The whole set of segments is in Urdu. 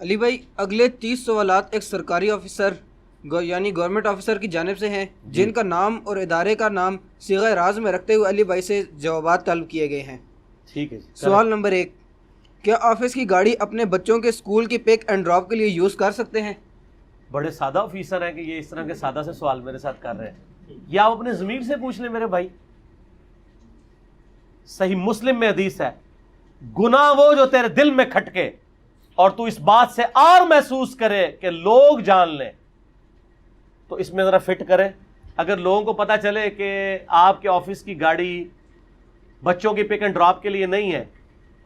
علی بھائی، اگلے 30 سوالات ایک سرکاری آفیسر یعنی گورنمنٹ آفیسر کی جانب سے ہیں، جن کا نام اور ادارے کا نام صیغہ راز میں رکھتے ہوئے علی بھائی سے جوابات طلب کیے گئے ہیں۔ ٹھیک ہے جی۔ سوال نمبر 1، کیا آفس کی گاڑی اپنے بچوں کے اسکول کی پک اینڈ ڈراپ کے لیے یوز کر سکتے ہیں؟ بڑے سادہ آفیسر ہیں کہ یہ اس طرح کے سادہ سے سوال میرے ساتھ کر رہے ہیں، یہ آپ اپنے ضمیر سے پوچھ لیں میرے بھائی۔ صحیح مسلم میں حدیث ہے، گناہ وہ جو تیرے دل میں کھٹکے اور تو اس بات سے آر محسوس کرے کہ لوگ جان لیں، تو اس میں ذرا فٹ کرے۔ اگر لوگوں کو پتا چلے کہ آپ کے آفس کی گاڑی بچوں کی پک اینڈ ڈراپ کے لیے نہیں ہے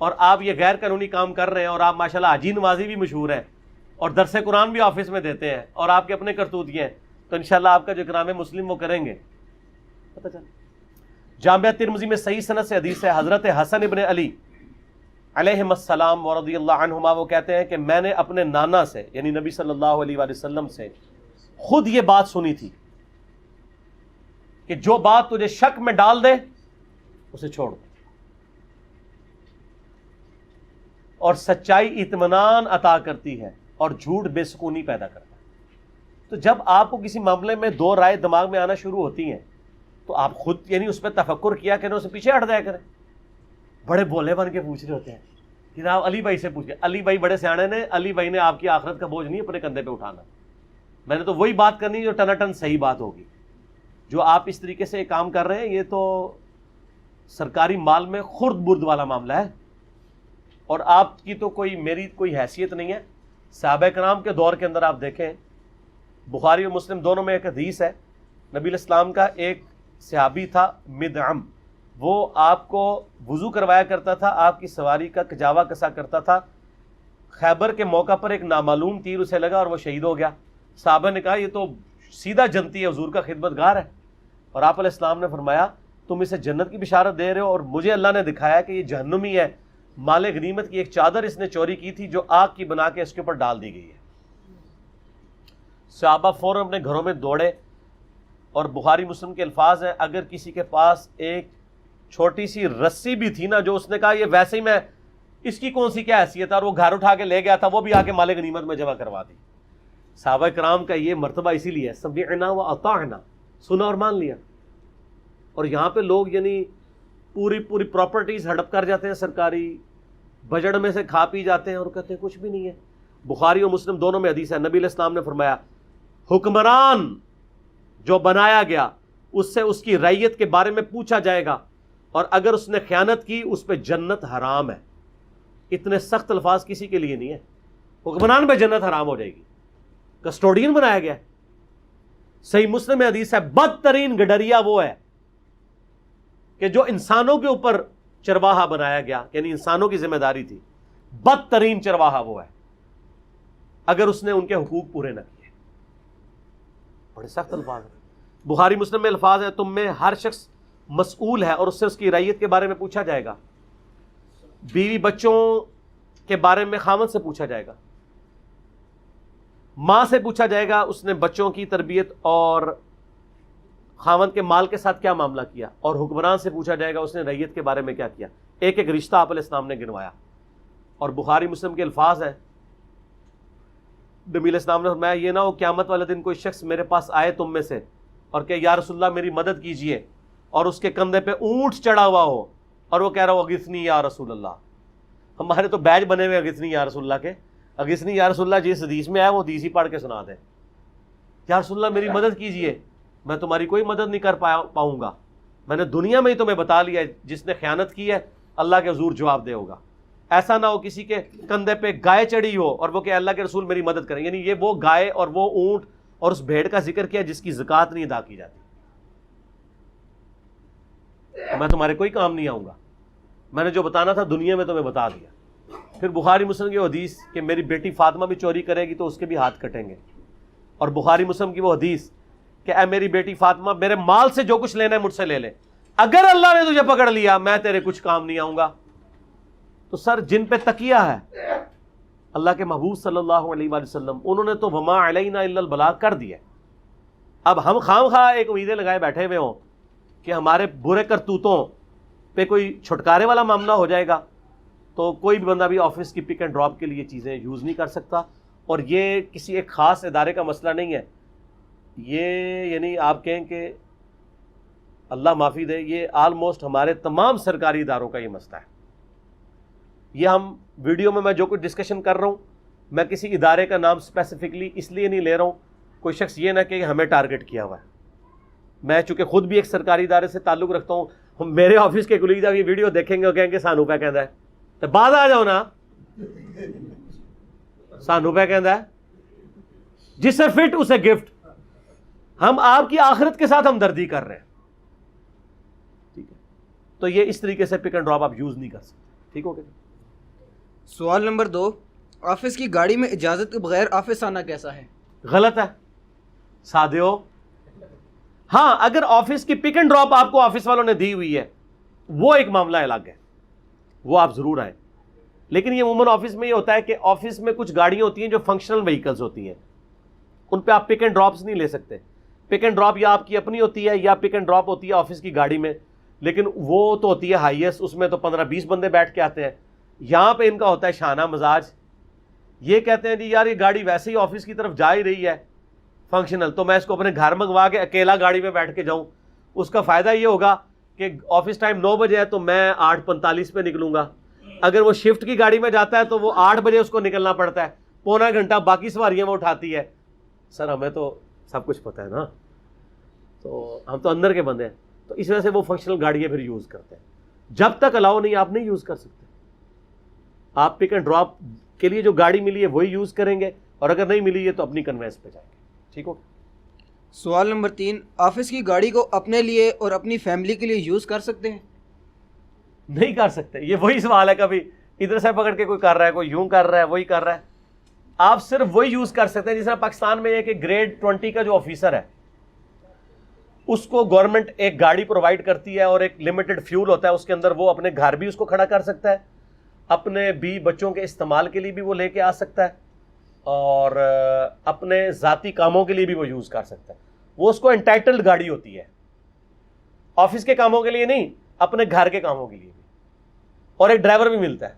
اور آپ یہ غیر قانونی کام کر رہے ہیں، اور آپ ماشاءاللہ حاجی نوازی بھی مشہور ہیں اور درس قرآن بھی آفس میں دیتے ہیں اور آپ کے اپنے کرتوت یہ ہیں، تو انشاءاللہ آپ کا جو اکرام مسلم وہ کریں گے۔ پتہ چلے۔ جامعہ ترمذی میں صحیح سند سے حدیث ہے، حضرت حسن ابن علی علیہم السلام ورضی اللہ عنہما وہ کہتے ہیں کہ میں نے اپنے نانا سے یعنی نبی صلی اللہ علیہ وآلہ وسلم سے خود یہ بات سنی تھی کہ جو بات تجھے شک میں ڈال دے اسے چھوڑ دو، اور سچائی اطمینان عطا کرتی ہے اور جھوٹ بے سکونی پیدا کرتا ہے۔ تو جب آپ کو کسی معاملے میں دو رائے دماغ میں آنا شروع ہوتی ہیں تو آپ خود یعنی اس پہ تفکر کیا کریں، اسے پیچھے ہٹ جایا کریں۔ بڑے بولے بن کے پوچھ رہے ہوتے ہیں جناب علی بھائی سے پوچھ کے، علی بھائی بڑے سیانے نے، علی بھائی نے آپ کی آخرت کا بوجھ نہیں اپنے کندھے پہ اٹھانا، میں نے تو وہی بات کرنی جو ٹناٹن صحیح بات ہوگی۔ جو آپ اس طریقے سے کام کر رہے ہیں یہ تو سرکاری مال میں خرد برد والا معاملہ ہے، اور آپ کی تو میری کوئی حیثیت نہیں ہے۔ صحابہ کرام کے دور کے اندر آپ دیکھیں، بخاری اور مسلم دونوں میں ایک حدیث ہے، نبی علیہ السلام کا ایک صحابی تھا مدعم، وہ آپ کو وضو کروایا کرتا تھا، آپ کی سواری کا کجاوا کسا کرتا تھا۔ خیبر کے موقع پر ایک نامعلوم تیر اسے لگا اور وہ شہید ہو گیا۔ صحابہ نے کہا یہ تو سیدھا جنتی ہے، حضور کا خدمت گار ہے، اور آپ علیہ السلام نے فرمایا تم اسے جنت کی بشارت دے رہے ہو، اور مجھے اللہ نے دکھایا کہ یہ جہنمی ہے، مال غنیمت کی ایک چادر اس نے چوری کی تھی جو آگ کی بنا کے اس کے اوپر ڈال دی گئی ہے۔ صحابہ فوراً اپنے گھروں میں دوڑے، اور بخاری مسلم کے الفاظ ہیں اگر کسی کے پاس ایک چھوٹی سی رسی بھی تھی نا، جو اس نے کہا یہ ویسے ہی میں اس کی کون سی کیا حیثیت ہے، اور وہ گھر اٹھا کے لے گیا تھا، وہ بھی آ کے مال غنیمت میں جمع کروا دی۔ صحابہ کرام کا یہ مرتبہ اسی لیے ہے، سمعنا و اطعنا، سنا اور مان لیا۔ اور یہاں پہ لوگ یعنی پوری پراپرٹیز ہڑپ کر جاتے ہیں، سرکاری بجٹ میں سے کھا پی جاتے ہیں اور کہتے ہیں کچھ بھی نہیں ہے۔ بخاری اور مسلم دونوں میں حدیث ہے، نبی علیہ السلام نے فرمایا حکمران جو بنایا گیا اس سے اس کی رعیت کے بارے میں پوچھا جائے گا، اور اگر اس نے خیانت کی اس پہ جنت حرام ہے۔ اتنے سخت الفاظ کسی کے لیے نہیں ہے، حکمران پہ جنت حرام ہو جائے گی، کسٹوڈین بنایا گیا۔ صحیح مسلم میں حدیث ہے بدترین گڈریا وہ ہے کہ جو انسانوں کے اوپر چرواہا بنایا گیا، یعنی انسانوں کی ذمہ داری تھی، بدترین چرواہا وہ ہے اگر اس نے ان کے حقوق پورے نہ کیے۔ بڑے سخت الفاظ ہیں۔ بخاری مسلم میں الفاظ ہیں تم میں ہر شخص مسئول ہے اور اس سے اس کی رعیت کے بارے میں پوچھا جائے گا، بیوی بچوں کے بارے میں خاوند سے پوچھا جائے گا، ماں سے پوچھا جائے گا اس نے بچوں کی تربیت اور خاوند کے مال کے ساتھ کیا معاملہ کیا، اور حکمران سے پوچھا جائے گا اس نے رعیت کے بارے میں کیا کیا۔ ایک ایک رشتہ آپ علیہ السلام نے گنوایا، اور بخاری مسلم کے الفاظ ہیں نبی علیہ السلام نے فرمایا یہ نہ ہو قیامت والے دن کوئی شخص میرے پاس آئے تم میں سے اور کہ یا رسول اللہ میری مدد کیجئے، اور اس کے کندھے پہ اونٹ چڑھا ہوا ہو اور وہ کہہ رہا ہو اغثنی یا رسول اللہ۔ ہمارے تو بیج بنے ہوئے اغثنی یا رسول اللہ کے، اغثنی یا رسول اللہ جس حدیث میں آیا وہ حدیث ہی پڑھ کے سنا دیں، یا رسول اللہ میری مدد کیجئے، میں تمہاری کوئی مدد نہیں کر پاؤں گا، میں نے دنیا میں ہی تمہیں بتا لیا جس نے خیانت کی ہے اللہ کے حضور جواب دے ہوگا۔ ایسا نہ ہو کسی کے کندھے پہ گائے چڑھی ہو اور وہ کہ اللہ کے رسول میری مدد کریں، یعنی یہ وہ گائے اور وہ اونٹ اور اس بھیڑ کا ذکر کیا جس کی زکوٰۃ نہیں ادا کی جاتی، میں تمہارے کوئی کام نہیں آؤں گا، میں نے جو بتانا تھا دنیا میں تمہیں بتا دیا۔ پھر بخاری مسلم کی حدیث کہ میری بیٹی فاطمہ بھی چوری کرے گی تو اس کے بھی ہاتھ کٹیں گے، اور بخاری مسلم کی وہ حدیث کہ اے میری بیٹی فاطمہ میرے مال سے جو کچھ لینا ہے مجھ سے لے لے، اگر اللہ نے تجھے پکڑ لیا میں تیرے کچھ کام نہیں آؤں گا۔ تو سر جن پہ تکیہ ہے اللہ کے محبوب صلی اللہ علیہ وآلہ وسلم، انہوں نے تو وما علینا الا البلاغ کر دیا۔ اب ہم خام خواہ ایک امیدیں لگائے بیٹھے ہوئے ہوں کہ ہمارے برے کرتوتوں پہ کوئی چھٹکارے والا معاملہ ہو جائے گا، تو کوئی بھی بندہ بھی آفس کی پک اینڈ ڈراپ کے لیے چیزیں یوز نہیں کر سکتا. اور یہ کسی ایک خاص ادارے کا مسئلہ نہیں ہے, یہ یعنی آپ کہیں کہ اللہ معافی دے, یہ آلموسٹ ہمارے تمام سرکاری اداروں کا یہ مسئلہ ہے. یہ ہم ویڈیو میں جو کچھ ڈسکشن کر رہا ہوں, میں کسی ادارے کا نام اسپیسیفکلی اس لیے نہیں لے رہا ہوں, کوئی شخص یہ نہ کہ ہمیں ٹارگٹ کیا ہوا ہے. میں چونکہ خود بھی ایک سرکاری ادارے سے تعلق رکھتا ہوں, میرے آفس کے کلیگ جب یہ ویڈیو دیکھیں گے وہ کہیں گے سانو پہ کہندا ہے, تو بعد آ جاؤ نا, سانو پہ کہندا ہے, جس سے فٹ اسے گفٹ. ہم آپ کی آخرت کے ساتھ ہمدردی کر رہے ہیں, ٹھیک ہے. تو یہ اس طریقے سے پک اینڈ ڈراپ آپ یوز نہیں کر سکتے, ٹھیک ہو گیا. سوال نمبر 2, آفس کی گاڑی میں اجازت کے بغیر آفس آنا کیسا ہے؟ غلط ہے سادے ہو. ہاں اگر آفس کی پک اینڈ ڈراپ آپ کو آفس والوں نے دی ہوئی ہے وہ ایک معاملہ الگ ہے, وہ آپ ضرور آئیں. لیکن یہ عموماً آفس میں یہ ہوتا ہے کہ آفس میں کچھ گاڑیاں ہوتی ہیں جو فنکشنل وہیکلز ہوتی ہیں, ان پہ آپ پک اینڈ ڈراپس نہیں لے سکتے. پک اینڈ ڈراپ یا آپ کی اپنی ہوتی ہے یا پک اینڈ ڈراپ ہوتی ہے آفس کی گاڑی میں, لیکن وہ تو ہوتی ہے ہائیسٹ, اس میں تو 15-20 بندے بیٹھ کے آتے ہیں. یہاں پہ ان کا ہوتا ہے شانہ مزاج, یہ کہتے ہیں جی یار یہ گاڑی ویسے ہی آفس کی طرف جا ہی رہی ہے فنکشنل, تو میں اس کو اپنے گھر منگوا کے اکیلا گاڑی میں بیٹھ کے جاؤں. اس کا فائدہ یہ ہوگا کہ آفس ٹائم 9 بجے ہے تو میں 8:45 پہ نکلوں گا. اگر وہ شفٹ کی گاڑی میں جاتا ہے تو وہ 8 بجے اس کو نکلنا پڑتا ہے, پونا گھنٹہ باقی سواریاں وہ اٹھاتی ہے. سر ہمیں تو سب کچھ پتہ ہے نا, تو ہم تو اندر کے بندے ہیں, تو اس وجہ سے وہ فنکشنل گاڑیاں پھر یوز کرتے ہیں. جب تک الاؤ نہیں آپ نہیں یوز کر سکتے. آپ پک اینڈ ڈراپ کے لیے جو گاڑی ملی ہے وہی یوز کریں گے, اور اگر نہیں ملی ہے تو اپنی کنوینس پہ جائیں گے, ٹھیک ہو. سوال نمبر 3, آفس کی گاڑی کو اپنے لیے اور اپنی فیملی کے لیے یوز کر سکتے ہیں؟ نہیں کر سکتے. یہ وہی سوال ہے, کبھی ادھر سے پکڑ کے کوئی کر رہا ہے, کوئی یوں کر رہا ہے, وہی کر رہا ہے. آپ صرف وہی یوز کر سکتے ہیں. جس طرح پاکستان میں ایک گریڈ 20 کا جو آفیسر ہے اس کو گورنمنٹ ایک گاڑی پرووائڈ کرتی ہے اور ایک لمیٹڈ فیول ہوتا ہے اس کے اندر, وہ اپنے گھر بھی اس کو کھڑا کر سکتا ہے, اپنے بھی بچوں کے استعمال کے لیے بھی وہ لے کے آ سکتا ہے, اور اپنے ذاتی کاموں کے لیے بھی وہ یوز کر سکتا ہے. وہ اس کو انٹائٹلڈ گاڑی ہوتی ہے, آفس کے کاموں کے لیے نہیں, اپنے گھر کے کاموں کے لیے بھی. اور ایک ڈرائیور بھی ملتا ہے,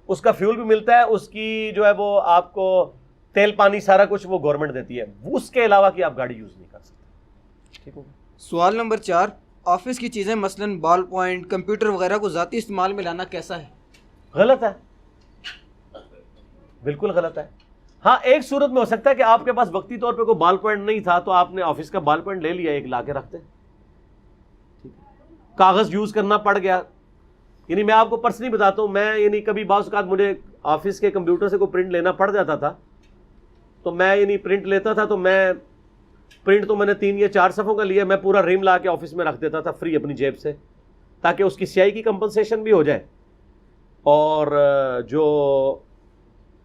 اس کا فیول بھی ملتا ہے, اس کی جو ہے وہ آپ کو تیل پانی سارا کچھ وہ گورنمنٹ دیتی ہے. اس کے علاوہ کی آپ گاڑی یوز نہیں کر سکتے, ٹھیک ہو. سوال نمبر 4, آفس کی چیزیں مثلاً بال پوائنٹ, کمپیوٹر وغیرہ کو ذاتی استعمال میں لانا کیسا ہے؟ غلط ہے, بالکل غلط ہے. ہاں ایک صورت میں ہو سکتا ہے کہ آپ کے پاس وقتی طور پہ کوئی بال پوائنٹ نہیں تھا تو آپ نے آفس کا بال پوائنٹ لے لیا, ایک لا کے رکھتے, کاغذ یوز کرنا پڑ گیا. یعنی میں آپ کو پرسنلی بتاتا ہوں, میں یعنی کبھی بعض اوقات مجھے آفس کے کمپیوٹر سے کوئی پرنٹ لینا پڑ جاتا تھا, تو میں یعنی پرنٹ لیتا تھا, تو میں پرنٹ تو میں نے 3 یا 4 صفحوں کا لیا, میں پورا ریم لا کے آفس میں رکھ دیتا تھا فری اپنی جیب سے, تاکہ اس کی سیاہی کی کمپنسیشن بھی ہو جائے اور جو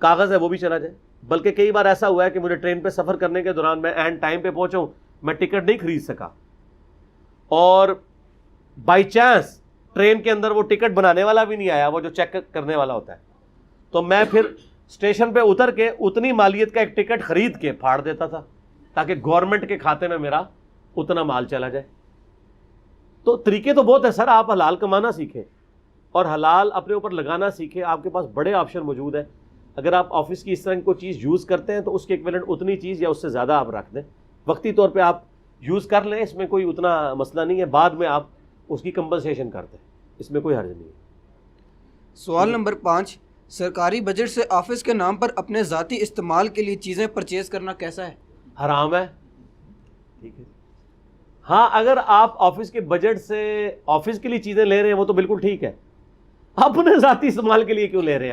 کاغذ ہے وہ بھی چلا جائے. بلکہ کئی بار ایسا ہوا ہے کہ مجھے ٹرین پہ سفر کرنے کے دوران میں اینڈ ٹائم پہ پہنچا ہوں, میں ٹکٹ نہیں خرید سکا, اور بائی چانس ٹرین کے اندر وہ ٹکٹ بنانے والا بھی نہیں آیا, وہ جو چیک کرنے والا ہوتا ہے, تو میں پھر اسٹیشن پہ اتر کے اتنی مالیت کا ایک ٹکٹ خرید کے پھاڑ دیتا تھا تاکہ گورنمنٹ کے کھاتے میں میرا اتنا مال چلا جائے. تو طریقے تو بہت ہیں سر, آپ حلال کمانا سیکھیں اور حلال اپنے اوپر لگانا سیکھیں. آپ کے پاس بڑے آپشن موجود ہیں. اگر آپ آفس کی اس طرح کی کوئی چیز یوز کرتے ہیں تو اس کے ایکویلنٹ اتنی چیز یا اس سے زیادہ آپ رکھ دیں, وقتی طور پہ آپ یوز کر لیں, اس میں کوئی اتنا مسئلہ نہیں ہے, بعد میں آپ اس کی کمپنسیشن کرتے ہیں, اس میں کوئی حرج نہیں ہے. سوال نمبر 5, سرکاری بجٹ سے آفس کے نام پر اپنے ذاتی استعمال کے لیے چیزیں پرچیز کرنا کیسا ہے؟ حرام ہے, ٹھیک ہے. ہاں اگر آپ آفس کے بجٹ سے آفس کے لیے چیزیں لے رہے ہیں وہ تو بالکل ٹھیک ہے, اپنے ذاتی استعمال کے لیے کیوں لے رہے ہیں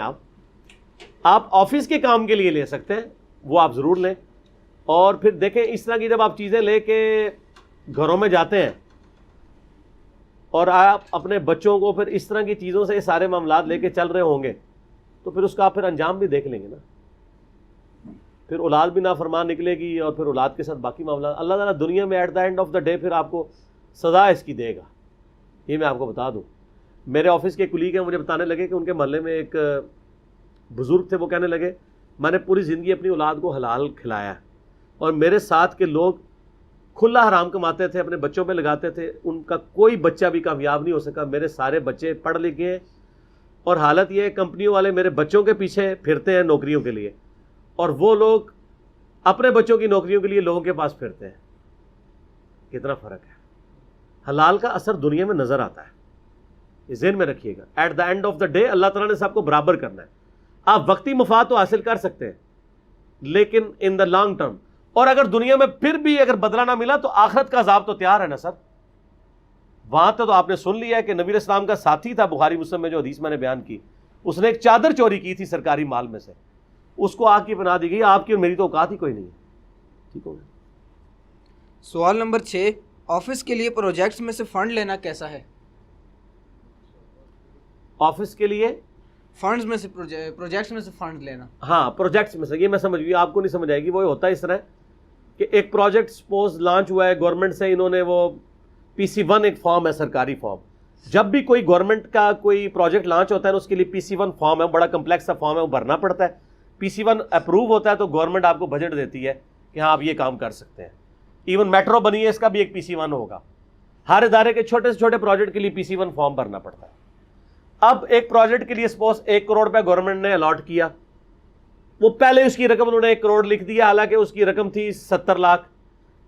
آپ آفس کے کام کے لیے لے سکتے ہیں, وہ آپ ضرور لیں. اور پھر دیکھیں اس طرح کی جب آپ چیزیں لے کے گھروں میں جاتے ہیں اور آپ اپنے بچوں کو پھر اس طرح کی چیزوں سے یہ سارے معاملات لے کے چل رہے ہوں گے تو پھر اس کا آپ پھر انجام بھی دیکھ لیں گے نا, پھر اولاد بھی نافرمان نکلے گی اور پھر اولاد کے ساتھ باقی معاملات اللہ تعالیٰ دنیا میں at the end of the day پھر آپ کو سزا اس کی دے گا. یہ میں آپ کو بتا دوں, میرے آفس کے کلیگ ہیں, مجھے بتانے لگے کہ ان کے محلے میں ایک بزرگ تھے, وہ کہنے لگے میں نے پوری زندگی اپنی اولاد کو حلال کھلایا ہے اور میرے ساتھ کے لوگ کھلا حرام کماتے تھے, اپنے بچوں پہ لگاتے تھے, ان کا کوئی بچہ بھی کامیاب نہیں ہو سکا. میرے سارے بچے پڑھ لکھے ہیں اور حالت یہ ہے کمپنیوں والے میرے بچوں کے پیچھے پھرتے ہیں نوکریوں کے لیے، اور وہ لوگ اپنے بچوں کی نوکریوں کے لیے لوگوں کے پاس پھرتے ہیں. کتنا فرق ہے. حلال کا اثر دنیا میں نظر آتا ہے، یہ ذہن میں رکھیے گا. At the end of the day اللہ تعالیٰ نے سب کو برابر کرنا ہے. آپ وقتی مفاد تو حاصل کر سکتے ہیں لیکن ان دا لانگ ٹرم، اور اگر دنیا میں پھر بھی اگر بدلہ نہ ملا تو آخرت کا عذاب تو تیار ہے نا سر. وہاں تو آپ نے سن لیا ہے کہ نبی علیہ السلام کا ساتھی تھا، بخاری مسلم میں جو حدیث میں نے بیان کی، اس نے ایک چادر چوری کی تھی سرکاری مال میں سے، اس کو آگ کی بنا دی گئی. آپ کی اور میری تو اوقات ہی کوئی نہیں ہے. ٹھیک ہو گیا. سوال نمبر 6، آفس کے لیے پروجیکٹس میں سے فنڈ لینا کیسا ہے؟ آفس کے لیے فنڈز میں سے پروجیکٹس میں سے فنڈ لینا. ہاں پروجیکٹس میں سے، یہ میں سمجھ گئی، آپ کو نہیں سمجھ آئے گی. وہ ہوتا ہے اس طرح کہ ایک پروجیکٹ سپوز لانچ ہوا ہے گورنمنٹ سے، انہوں نے وہ PC1 ایک فارم ہے سرکاری فارم. جب بھی کوئی گورنمنٹ کا کوئی پروجیکٹ لانچ ہوتا ہے اس کے لیے PC1 فارم ہے، بڑا کمپلیکس سا فارم ہے، وہ بھرنا پڑتا ہے. PC1 اپروو ہوتا ہے تو گورنمنٹ آپ کو بجٹ دیتی ہے کہ ہاں آپ یہ کام کر سکتے ہیں. ایون میٹرو بنی ہے، اس کا بھی ایک PC1 ہوگا. ہر ادارے کے چھوٹے سے چھوٹے پروجیکٹ کے لیے PC1 فارم بھرنا پڑتا ہے. اب ایک پروجیکٹ کے لیے سپوز 1 کروڑ روپے گورنمنٹ نے الاٹ کیا، وہ پہلے اس کی رقم انہوں نے 1 کروڑ لکھ دیا، حالانکہ اس کی رقم تھی 70 لاکھ،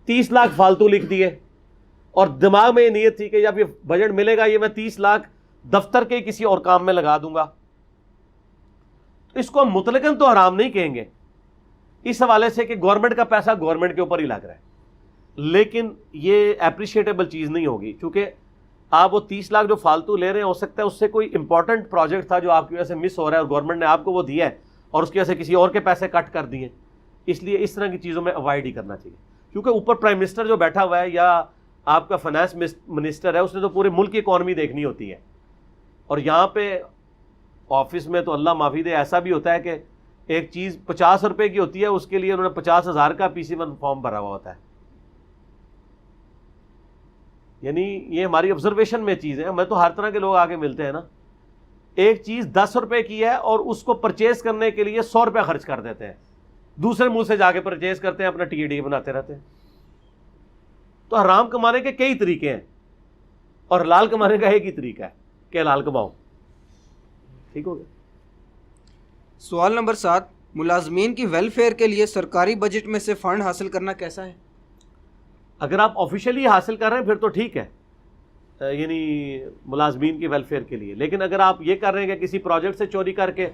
30 لاکھ فالتو لکھ دیے، اور دماغ میں یہ نیت تھی کہ جب یہ بجٹ ملے گا یہ میں 30 لاکھ دفتر کے کسی اور کام میں لگا دوں گا. اس کو ہم مطلقاً تو حرام نہیں کہیں گے اس حوالے سے کہ گورنمنٹ کا پیسہ گورنمنٹ کے اوپر ہی لگ رہا ہے، لیکن یہ اپریشیٹیبل چیز نہیں ہوگی، کیونکہ آپ وہ 30 لاکھ جو فالتو لے رہے ہیں ہو سکتا ہے اس سے کوئی امپورٹنٹ پروجیکٹ تھا جو آپ کی وجہ سے مس ہو رہا ہے اور گورنمنٹ نے آپ کو وہ دیا ہے اور اس کی وجہ سے کسی اور کے پیسے کٹ کر دیے. اس لیے اس طرح کی چیزوں میں اوائڈ ہی کرنا چاہیے، کیونکہ اوپر پرائم منسٹر جو بیٹھا ہوا ہے یا آپ کا فائنانس منسٹر ہے، اس نے تو پورے ملک کی اکانومی دیکھنی ہوتی ہے. اور یہاں پہ آفس میں تو اللہ معافی دے ایسا بھی ہوتا ہے کہ ایک چیز 50 روپے کی ہوتی ہے، اس کے لیے انہوں نے 50,000 کا PC1 فارم بھرا ہوا ہوتا ہے. یعنی یہ ہماری آبزرویشن میں چیز ہے، ہمیں تو ہر طرح کے لوگ آگے ملتے ہیں نا. ایک چیز 10 روپے کی ہے اور اس کو پرچیز کرنے کے لیے 100 روپے خرچ کر دیتے ہیں، دوسرے منہ سے جا کے پرچیز کرتے ہیں، اپنا TAD بناتے رہتے ہیں. تو حرام کمانے کے کئی طریقے ہیں اور حلال کمانے کا ایک ہی طریقہ ہے کہ حلال کماؤ. ٹھیک ہو گیا. سوال نمبر 7، ملازمین کی ویلفیئر کے لیے سرکاری بجٹ میں سے فنڈ حاصل کرنا کیسا ہے؟ اگر آپ آفیشیلی حاصل کر رہے ہیں پھر تو ٹھیک ہے، یعنی ملازمین کی ویلفیئر کے لیے. لیکن اگر آپ یہ کر رہے ہیں کہ کسی پروجیکٹ سے چوری کر کے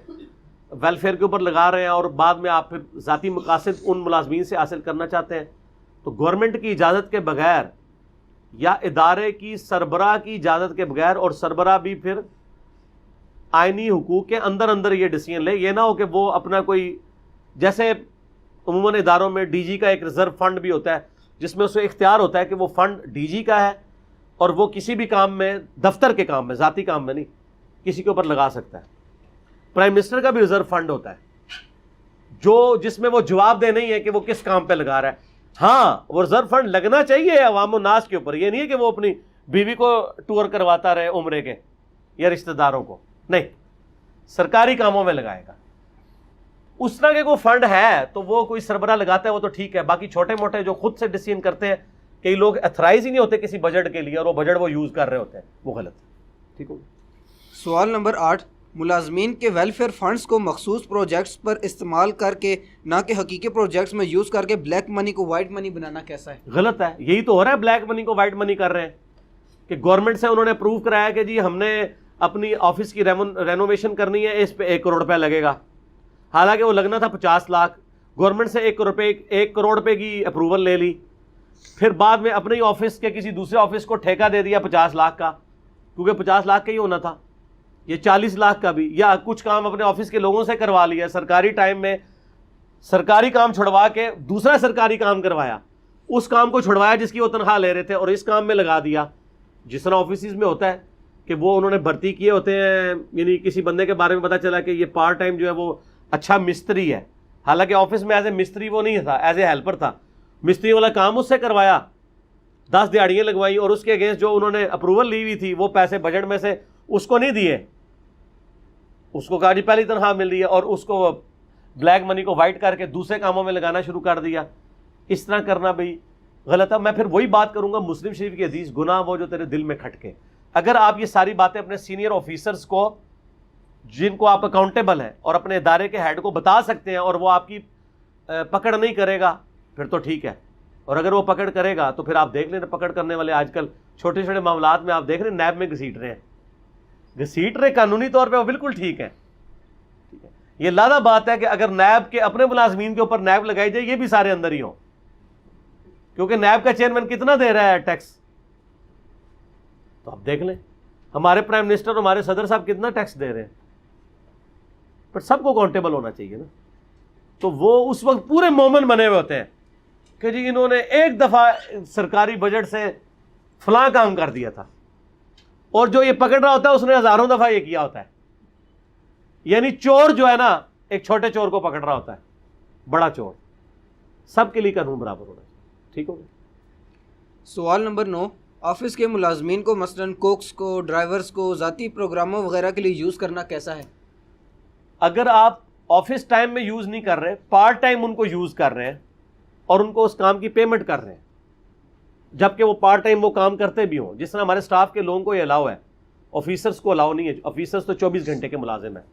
ویلفیئر کے اوپر لگا رہے ہیں اور بعد میں آپ پھر ذاتی مقاصد ان ملازمین سے حاصل کرنا چاہتے ہیں، تو گورنمنٹ کی اجازت کے بغیر یا ادارے کی سربراہ کی اجازت کے بغیر، اور سربراہ بھی پھر آئینی حقوق کے اندر اندر یہ ڈیسیژن لے. یہ نہ ہو کہ وہ اپنا کوئی، جیسے عموماً اداروں میں DG کا ایک ریزرو فنڈ بھی ہوتا ہے جس میں اسے اختیار ہوتا ہے کہ وہ فنڈ DG کا ہے اور وہ کسی بھی کام میں، دفتر کے کام میں، ذاتی کام میں نہیں، کسی کے اوپر لگا سکتا ہے. پرائم منسٹر کا بھی ریزرو فنڈ ہوتا ہے جس میں وہ جواب دہ نہیں ہے کہ وہ کس کام پہ لگا رہا ہے. ہاں وہ ریزرو فنڈ لگنا چاہیے عوام الناس کے اوپر، یہ نہیں ہے کہ وہ اپنی بیوی کو ٹور کرواتا رہے عمرے کے یا رشتہ داروں کو، نہیں، سرکاری کاموں میں لگائے گا. اس طرح کے کوئی فنڈ ہے تو وہ کوئی سربراہ لگاتا ہے وہ تو ٹھیک ہے. باقی چھوٹے موٹے جو خود سے ڈیسیژن کرتے ہیں، کئی لوگ ایتھرائز ہی نہیں ہوتے کسی بجٹ کے لیے اور وہ بجٹ وہ یوز کر رہے ہوتے ہیں، وہ غلط ہے. ٹھیک ہو. سوال نمبر 8، ملازمین کے ویلفیئر فنڈز کو مخصوص پروجیکٹس پر استعمال کر کے نہ کہ حقیقی پروجیکٹس میں یوز کر کے بلیک منی کو وائٹ منی بنانا کیسا ہے؟ غلط ہے. یہی تو ہو رہا ہے، بلیک منی کو وائٹ منی کر رہے ہیں کہ گورنمنٹ سے انہوں نے اپروو کرایا کہ جی ہم نے اپنی آفس کی رینوویشن کرنی ہے، اس پہ 1 کروڑ روپے لگے گا، حالانکہ وہ لگنا تھا 50 لاکھ. گورنمنٹ سے 1 کروڑ روپے کی اپروول لے لی، پھر بعد میں اپنے ہی آفس کے کسی دوسرے آفس کو ٹھیکہ دے دیا 50 لاکھ کا، کیونکہ 50 لاکھ کا ہی ہونا تھا، یہ 40 لاکھ کا بھی. یا کچھ کام اپنے آفس کے لوگوں سے کروا لیا، سرکاری ٹائم میں سرکاری کام چھڑوا کے دوسرا سرکاری کام کروایا، اس کام کو چھڑوایا جس کی وہ تنخواہ لے رہے تھے اور اس کام میں لگا دیا. جس طرح آفیسز میں ہوتا ہے کہ وہ انہوں نے بھرتی کیے ہوتے ہیں، یعنی کسی بندے کے بارے میں پتہ چلا کہ یہ پارٹ ٹائم جو ہے وہ اچھا مستری ہے، حالانکہ آفس میں ایز اے مستری وہ نہیں تھا، ایز اے ہیلپر تھا. مستری والا کام اس سے کروایا، 10 دیہڑیاں لگوائی اور اس کے اگینسٹ جو انہوں نے اپروول لی ہوئی تھی وہ پیسے بجٹ میں سے اس کو نہیں دیے، اس کو کہا جی پہلی تنخواہ مل رہی ہے، اور اس کو بلیک منی کو وائٹ کر کے دوسرے کاموں میں لگانا شروع کر دیا. اس طرح کرنا بھائی غلط ہے. میں پھر وہی بات کروں گا مسلم شریف کی حدیث، گناہ وہ جو تیرے دل میں کھٹکے. اگر آپ یہ ساری باتیں اپنے سینئر آفیسرز کو جن کو آپ اکاؤنٹیبل ہیں اور اپنے ادارے کے ہیڈ کو بتا سکتے ہیں اور وہ آپ کی پکڑ نہیں کرے گا پھر تو ٹھیک ہے، اور اگر وہ پکڑ کرے گا تو پھر آپ دیکھ لیں پکڑ کرنے والے آج کل چھوٹے چھوٹے معاملات میں آپ دیکھ رہے ہیں نیب میں گھسیٹ رہے ہیں، گھسیٹ رہے قانونی طور پہ وہ بالکل ٹھیک ہے. یہ لادہ بات ہے کہ اگر نیب کے اپنے ملازمین کے اوپر نیب لگائی جائے یہ بھی سارے اندر ہی ہوں، کیونکہ نیب کا چیئرمین کتنا دے رہا ہے ٹیکس، تو آپ دیکھ لیں ہمارے پرائم منسٹر اور ہمارے صدر صاحب کتنا ٹیکس دے رہے ہیں، پر سب کو اکاؤنٹیبل ہونا چاہیے نا. تو وہ اس وقت پورے مومن بنے ہوئے ہوتے ہیں کہ جی انہوں نے ایک دفعہ سرکاری بجٹ سے فلاں کام کر دیا تھا، اور جو یہ پکڑ رہا ہوتا ہے اس نے ہزاروں دفعہ یہ کیا ہوتا ہے. یعنی چور جو ہے نا ایک چھوٹے چور کو پکڑ رہا ہوتا ہے، بڑا چور. سب کے لیے قانون برابر ہونا چاہیے. ٹھیک ہوگا. سوال نمبر 9، آفس کے ملازمین کو مثلاً کوکس کو، ڈرائیورز کو ذاتی پروگراموں وغیرہ کے لیے یوز کرنا کیسا ہے؟ اگر آپ آفس ٹائم میں یوز نہیں کر رہے، پارٹ ٹائم ان کو یوز کر رہے ہیں اور ان کو اس کام کی پیمنٹ کر رہے ہیں، جبکہ وہ پارٹ ٹائم وہ کام کرتے بھی ہوں، جس طرح ہمارے سٹاف کے لوگوں کو یہ الاؤ ہے، آفیسرز کو الاؤ نہیں ہے. آفیسرز تو 24 گھنٹے کے ملازم ہیں،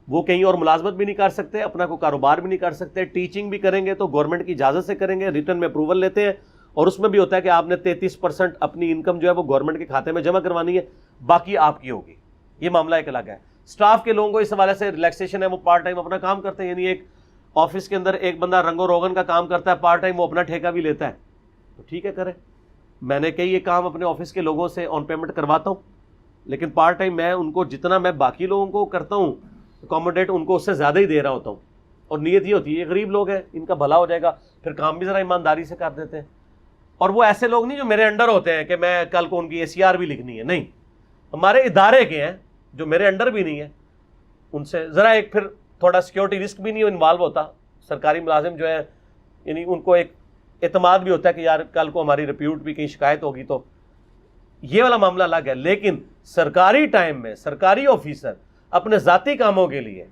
وہ کہیں اور ملازمت بھی نہیں کر سکتے، اپنا کوئی کاروبار بھی نہیں کر سکتے. ٹیچنگ بھی کریں گے تو گورنمنٹ کی اجازت سے کریں گے، ریٹرن میں اپروول لیتے ہیں، اور اس میں بھی ہوتا ہے کہ آپ نے 33% اپنی انکم جو ہے وہ گورنمنٹ کے کھاتے میں جمع کروانی ہے، باقی آپ کی ہوگی. یہ معاملہ ایک الگ ہے. سٹاف کے لوگوں کو اس حوالے سے ریلیکسیشن ہے، وہ پارٹ ٹائم اپنا کام کرتے ہیں. یعنی ایک آفس کے اندر ایک بندہ رنگ و روغن کا کام کرتا ہے، پارٹ ٹائم وہ اپنا ٹھیکہ بھی لیتا ہے، تو ٹھیک ہے کرے. میں نے کئی یہ کام اپنے آفس کے لوگوں سے آن پیمنٹ کرواتا ہوں، لیکن پارٹ ٹائم میں ان کو جتنا میں باقی لوگوں کو کرتا ہوں اکوموڈیٹ، ان کو اس سے زیادہ ہی دے رہا ہوتا ہوں. اور نیت یہ ہوتی ہے یہ غریب لوگ ہیں، ان کا بھلا ہو جائے گا، پھر کام بھی ذرا ایمانداری سے کر دیتے ہیں. اور وہ ایسے لوگ نہیں جو میرے انڈر ہوتے ہیں کہ میں کل کو ان کی ACR بھی لکھنی ہے، نہیں، ہمارے ادارے کے ہیں جو میرے انڈر بھی نہیں ہے. ان سے ذرا ایک پھر تھوڑا سیکیورٹی رسک بھی نہیں انوالو ہوتا. سرکاری ملازم جو ہے یعنی ان کو ایک اعتماد بھی ہوتا ہے کہ یار کل کو ہماری ریپیوٹ بھی کہیں شکایت ہوگی تو یہ والا معاملہ الگ ہے. لیکن سرکاری ٹائم میں سرکاری آفیسر اپنے ذاتی کاموں کے لیے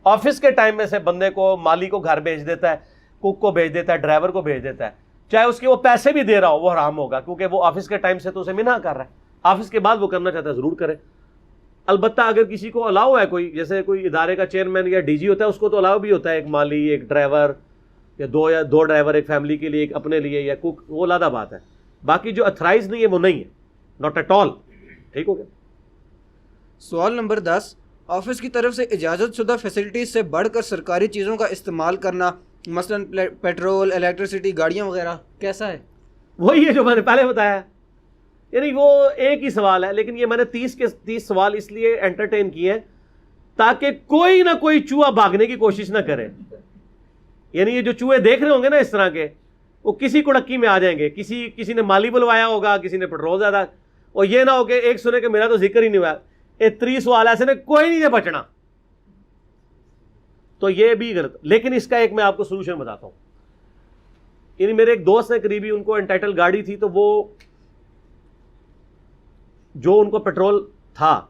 آفس کے ٹائم میں سے بندے کو، مالی کو گھر بھیج دیتا ہے، کوک کو بھیج دیتا ہے، ڈرائیور کو بھیج دیتا ہے، چاہے اس کے وہ پیسے بھی دے رہا ہو وہ حرام ہوگا، کیونکہ وہ آفس کے ٹائم سے تو اسے منع کر رہا ہے. آفس کے بعد وہ کرنا چاہتا ہے ضرور کرے. البتہ اگر کسی کو الاؤ ہے، کوئی جیسے کوئی ادارے کا چیئرمین یا DG ہوتا ہے، اس کو تو الاؤ بھی ہوتا ہے ایک مالی، ایک ڈرائیور، یا دو ڈرائیور ایک فیملی کے لیے، ایک اپنے لیے یا کوک، وہ علیحدہ بات ہے. باقی جو اتھرائز نہیں ہے وہ نہیں ہے، ناٹ ایٹ آل. ٹھیک ہو گیا. سوال نمبر 10، آفس کی طرف سے اجازت شدہ فیسلٹیز سے بڑھ کر سرکاری چیزوں کا استعمال کرنا، مثلاً پیٹرول، الیکٹریسٹی، گاڑیاں وغیرہ، کیسا ہے؟ وہی ہے جو میں نے پہلے بتایا. یعنی وہ ایک ہی سوال ہے، لیکن یہ میں نے 30 کے 30 سوال اس لیے انٹرٹین کیے ہیں تاکہ کوئی نہ کوئی چوہا بھاگنے کی کوشش نہ کرے. یعنی یہ جو چوہے دیکھ رہے ہوں گے نا اس طرح کے، وہ کسی کڑکی میں آ جائیں گے. کسی نے مالی بلوایا ہوگا، کسی نے پیٹرول زیادہ، اور یہ نہ ہو کہ ایک سنے کہ میرا تو ذکر ہی نہیں ہوا. یہ 30 سوال ایسے نے کوئی نہیں ہے بچنا، تو یہ بھی غلط. لیکن اس کا ایک میں آپ کو سولوشن بتاتا ہوں. یعنی میرے ایک دوست نے قریبی، ان کو انٹائٹل گاڑی تھی، تو وہ جو ان کو پیٹرول تھا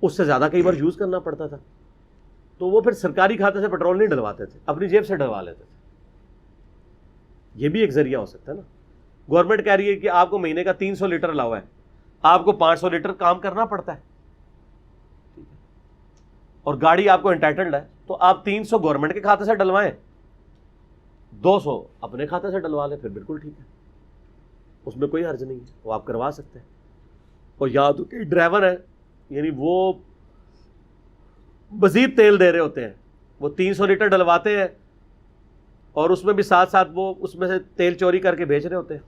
اس سے زیادہ کئی بار یوز کرنا پڑتا تھا، تو وہ پھر سرکاری کھاتے سے پیٹرول نہیں ڈلواتے تھے، اپنی جیب سے ڈلوا لیتے تھے. یہ بھی ایک ذریعہ ہو سکتا ہے نا. گورنمنٹ کہہ رہی ہے کہ آپ کو مہینے کا 300 لیٹر الاؤ ہے، آپ کو 500 لیٹر کام کرنا پڑتا ہے، اور گاڑی آپ کو انٹائٹلڈ ہے، تو آپ 300 گورنمنٹ کے کھاتے سے ڈلوائیں، 200 اپنے کھاتے سے ڈلوا لیں، پھر بالکل ٹھیک ہے، اس میں کوئی حرج نہیں ہے، وہ آپ کروا سکتے ہیں. اور یاد ہو کہ ڈرائیور ہے، یعنی وہ مزید تیل دے رہے ہوتے ہیں، وہ 300 لیٹر ڈلواتے ہیں اور اس میں بھی ساتھ ساتھ وہ اس میں سے تیل چوری کر کے بیچ رہے ہوتے ہیں.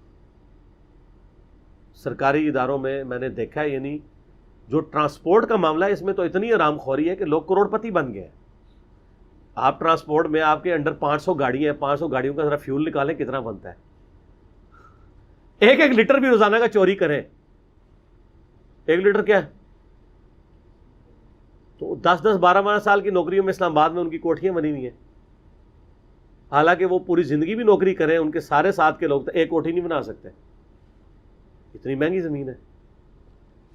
سرکاری اداروں میں میں نے دیکھا ہے، یعنی جو ٹرانسپورٹ کا معاملہ ہے اس میں تو اتنی آرام خوری ہے کہ لوگ کروڑ پتی بن گئے ہیں. آپ ٹرانسپورٹ میں آپ کے انڈر 500 گاڑیاں ہیں، 500 گاڑیوں کا ذرا فیول نکالیں کتنا بنتا ہے. ایک لیٹر بھی روزانہ کا چوری کریں، 1 لیٹر کیا ہے، تو 10-10 12 سال کی نوکریوں میں اسلام آباد میں ان کی کوٹھیاں بنی ہوئی ہیں. حالانکہ وہ پوری زندگی بھی نوکری کریں، ان کے سارے ساتھ کے لوگ ایک کوٹھی نہیں بنا سکتے، اتنی مہنگی زمین ہے.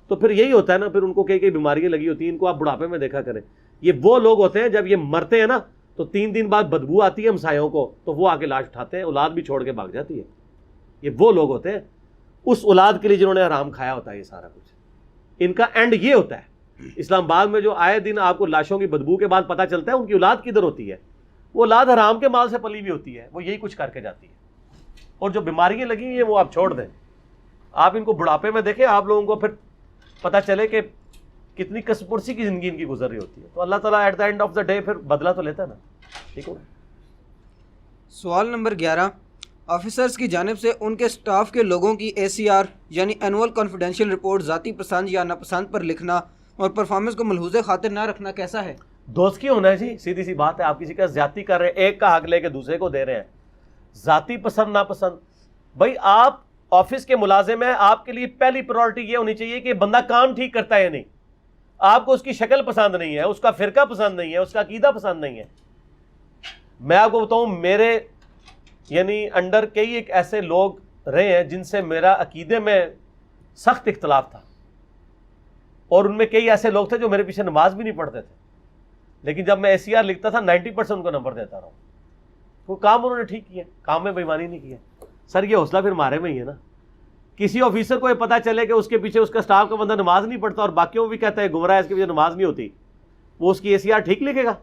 تو پھر یہی ہوتا ہے نا، پھر ان کو کئی بیماریاں لگی ہوتی ہیں. ان کو آپ بڑھاپے میں دیکھا کریں، یہ وہ لوگ ہوتے ہیں جب یہ مرتے ہیں نا تو 3 دن بعد بدبو آتی ہے ہمسایوں کو، تو وہ آ کے لاش اٹھاتے ہیں، اولاد بھی چھوڑ کے بھاگ جاتی ہے. یہ وہ لوگ ہوتے ہیں اس اولاد کے لیے جنہوں نے حرام کھایا ہوتا ہے یہ سارا کچھ. ان کا اینڈ یہ ہوتا ہے اسلام آباد میں جو آئے دن آپ کو لاشوں کی بدبو کے بعد پتہ چلتا ہے ان کی اولاد کدھر ہوتی ہے، وہ اولاد حرام کے مال سے پلی ہوئی ہوتی ہے، وہ یہی کچھ کر کے جاتی ہے. اور جو بیماریاں لگی ہیں وہ آپ چھوڑ دیں، آپ ان کو بڑھاپے میں دیکھیں، آپ لوگوں کو پھر پتہ چلے کہ کتنی کس پرسی کی زندگی ان کی گزر رہی ہوتی ہے. تو اللہ تعالیٰ at the end of the day پھر بدلہ تو لیتا ہے نا. ٹھیک ہو. سوال نمبر 11، آفیسرز کی جانب سے ان کے سٹاف کے لوگوں کی ACR یعنی اینول کانفیڈینشیل رپورٹ ذاتی پسند یا ناپسند پر لکھنا اور پرفارمنس کو ملحوظ خاطر نہ رکھنا کیسا ہے؟ دوست کی ہونا ہے جی، سیدھی سی بات ہے. آپ کسی کا زیادتی کر رہے ہیں، ایک کا حق لے کے دوسرے کو دے رہے ہیں. ذاتی پسند ناپسند، بھائی آپ آفس کے ملازم ہیں، آپ کے لیے پہلی پرائورٹی یہ ہونی چاہیے کہ بندہ کام ٹھیک کرتا ہے یا نہیں. آپ کو اس کی شکل پسند نہیں ہے، اس کا فرقہ پسند نہیں ہے، اس کا عقیدہ پسند نہیں ہے. میں آپ کو بتاؤں، میرے یعنی انڈر کئی ایک ایسے لوگ رہے ہیں جن سے میرا عقیدے میں سخت اختلاف تھا، اور ان میں کئی ایسے لوگ تھے جو میرے پیچھے نماز بھی نہیں پڑھتے تھے، لیکن جب میں ACR لکھتا تھا 90% ان کو نمبر دیتا رہا ہوں. وہ کام انہوں نے ٹھیک کیا، کام میں بےایمانی نہیں کیا. سر یہ حوصلہ پھر ہمارے میں ہی ہے نا. کسی آفیسر کو یہ پتہ چلے کہ اس کے پیچھے اس کا سٹاف کا بندہ نماز نہیں پڑھتا اور باقیوں کو بھی کہتا ہے گمراہ ہے، اس کے پیچھے نماز نہیں ہوتی، وہ اس کی ACR ٹھیک لکھے گا؟